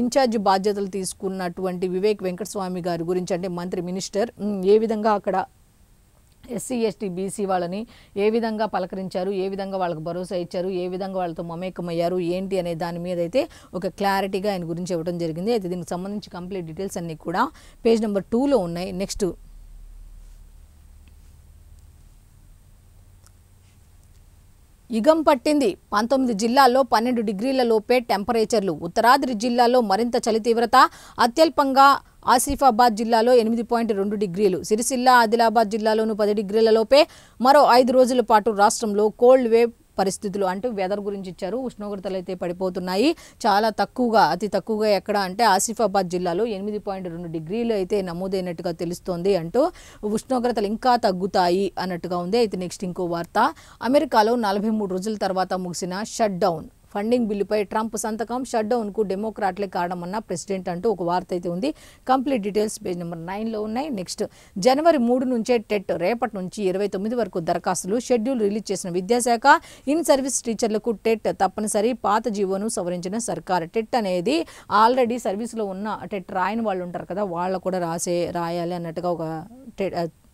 ఇన్ఛార్జ్ బాధ్యతలు తీసుకున్నటువంటి వివేక్ వెంకటస్వామి గారి గురించి అంటే మంత్రి మినిస్టర్ ఏ విధంగా అక్కడ ఎస్సీ, ఎస్టీ, బీసీ వాళ్ళని ఏ విధంగా పలకరించారు, ఏ విధంగా వాళ్ళకి భరోసా ఇచ్చారు, ఏ విధంగా వాళ్ళతో మమేకమయ్యారు ఏంటి అనే దాని మీద అయితే ఒక క్లారిటీగా ఆయన గురించి ఇవ్వడం జరిగింది. అయితే దీనికి సంబంధించి కంప్లీట్ డీటెయిల్స్ అన్నీ కూడా పేజ్ నెంబర్ 2లో ఉన్నాయి. నెక్స్ట్ యుగం పట్టింది. 19 జిల్లాల్లో 12 డిగ్రీల లోపే టెంపరేచర్లు. ఉత్తరాది జిల్లాల్లో మరింత చలి తీవ్రత. అత్యల్పంగా ఆసిఫాబాద్ జిల్లాలో 8.2 డిగ్రీలు, సిరిసిల్ల, ఆదిలాబాద్ జిల్లాలోనూ 10 డిగ్రీల లోపే. మరో 5 రోజుల పాటు రాష్ట్రంలో కోల్డ్ వేవ్ పరిస్థితులు అంటూ వెదర్ గురించి ఇచ్చారు. ఉష్ణోగ్రతలు అయితే పడిపోతున్నాయి. చాలా తక్కువగా, అతి తక్కువగా ఎక్కడ అంటే ఆసిఫాబాద్ జిల్లాలో 8.2 డిగ్రీలు అయితే నమోదైనట్టుగా తెలుస్తోంది అంటూ ఉష్ణోగ్రతలు ఇంకా తగ్గుతాయి అన్నట్టుగా ఉంది. అయితే నెక్స్ట్ ఇంకో వార్త. అమెరికాలో 43 రోజుల తర్వాత ముగిసిన షట్ డౌన్. ఫండింగ్ బిల్లుపై ట్రంప్ సంతకం. షట్ డౌన్కు డెమోక్రాట్లే కారణమన్న ప్రెసిడెంట్ అంటూ ఒక వార్త అయితే ఉంది. కంప్లీట్ డీటెయిల్స్ పేజ్ నెంబర్ 9లో ఉన్నాయి. నెక్స్ట్ జనవరి 3 నుంచే టెట్, రేపటి నుంచి 29 వరకు దరఖాస్తులు. షెడ్యూల్ రిలీజ్ చేసిన విద్యాశాఖ. ఇన్ సర్వీస్ టీచర్లకు టెట్ తప్పనిసరి. పాత జీవోను సవరించిన సర్కార్. టెట్ అనేది ఆల్రెడీ సర్వీస్లో ఉన్న టెట్ రాయని వాళ్ళు ఉంటారు కదా, వాళ్ళు కూడా రాయాలి అన్నట్టుగా ఒక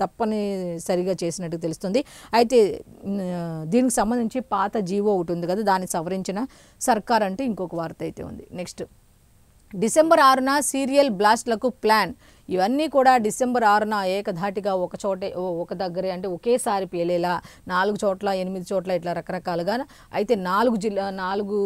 తప్పనిసరిగా చేసినట్టు తెలుస్తుంది. అయితే దీనికి సంబంధించి పాత జీవో ఒకటి ఉంది కదా, దాన్ని సవరించిన సర్కార్ అంటే ఇంకొక వార్త అయితే ఉంది. నెక్స్ట్ డిసెంబర్ 6న సీరియల్ బ్లాస్ట్లకు ప్లాన్. ఇవన్నీ కూడా డిసెంబర్ 6న ఏకధాటిగా ఒక దగ్గరే అంటే ఒకేసారి పేలేలా 4 చోట్ల 8 చోట్ల ఇట్లా రకరకాలుగా అయితే 4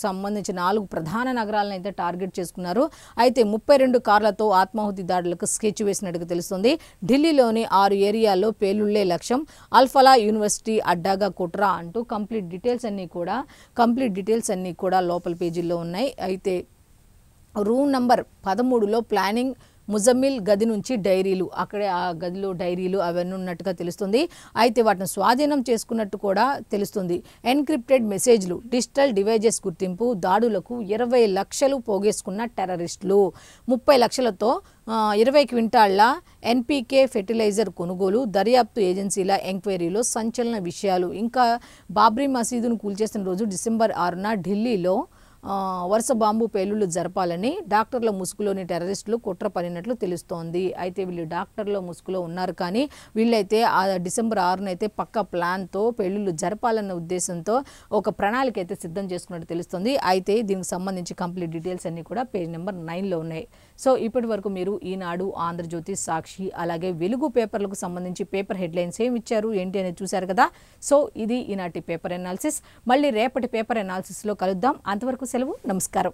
సంబంధించి 4 ప్రధాన నగరాలను అయితే టార్గెట్ చేసుకున్నారు. అయితే 32 కార్లతో ఆత్మాహుతి దాడులకు స్కెచ్ వేసినట్టుగా తెలుస్తుంది. ఢిల్లీలోని 6 ఏరియాల్లో పేలుళ్లే లక్ష్యం. అల్ఫలా యూనివర్సిటీ అడ్డాగా కుట్రా అంటూ కంప్లీట్ డీటెయిల్స్ అన్నీ కూడా లోపల పేజీల్లో ఉన్నాయి. అయితే రూమ్ నంబర్ 13లో ప్లానింగ్ ముజమ్మిల్ గది నుంచి డైరీలు, అక్కడే ఆ గదిలో డైరీలు అవన్నీ ఉన్నట్టుగా తెలుస్తుంది. అయితే వాటిని స్వాధీనం చేసుకున్నట్టు కూడా తెలుస్తుంది. ఎన్క్రిప్టెడ్ మెసేజ్లు, డిజిటల్ డివైజెస్ గుర్తింపు. దాడులకు 20 లక్షలు పోగేసుకున్న టెర్రరిస్టులు. 30 లక్షలతో 20 క్వింటాళ్ల ఎన్పీకే ఫెర్టిలైజర్ కొనుగోలు. దర్యాప్తు ఏజెన్సీల ఎంక్వైరీలో సంచలన విషయాలు. ఇంకా బాబ్రీ మసీదును కూల్చేసిన రోజు డిసెంబర్ 6న ఢిల్లీలో వరుస బాంబు పేలుళ్లు జరపాలని డాక్టర్ల ముసుగులోని టెర్రరిస్టులు కుట్ర పనినట్లు తెలుస్తోంది. అయితే వీళ్ళు డాక్టర్ల ముసుగులో ఉన్నారు, కానీ వీళ్ళైతే డిసెంబర్ 6న అయితే పక్కా ప్లాన్తో పేలుళ్లు జరపాలన్న ఉద్దేశంతో ఒక ప్రణాళిక అయితే సిద్ధం చేసుకున్నట్టు తెలుస్తుంది. అయితే దీనికి సంబంధించి కంప్లీట్ డీటెయిల్స్ అన్నీ కూడా పేజ్ నెంబర్ 9లో ఉన్నాయి. సో ఇప్పటి వరకు మీరు ఈనాడు, ఆంధ్రజ్యోతి, సాక్షి అలాగే వెలుగు పేపర్లకు సంబంధించి పేపర్ హెడ్లైన్స్ ఏమి ఇచ్చారు ఏంటి అనేది చూశారు కదా. సో ఇది ఈనాటి పేపర్ ఎనాలిసిస్. మళ్ళీ రేపటి పేపర్ ఎనాలిసిస్లో కలుద్దాం. అంతవరకు సెలవు. నమస్కారం.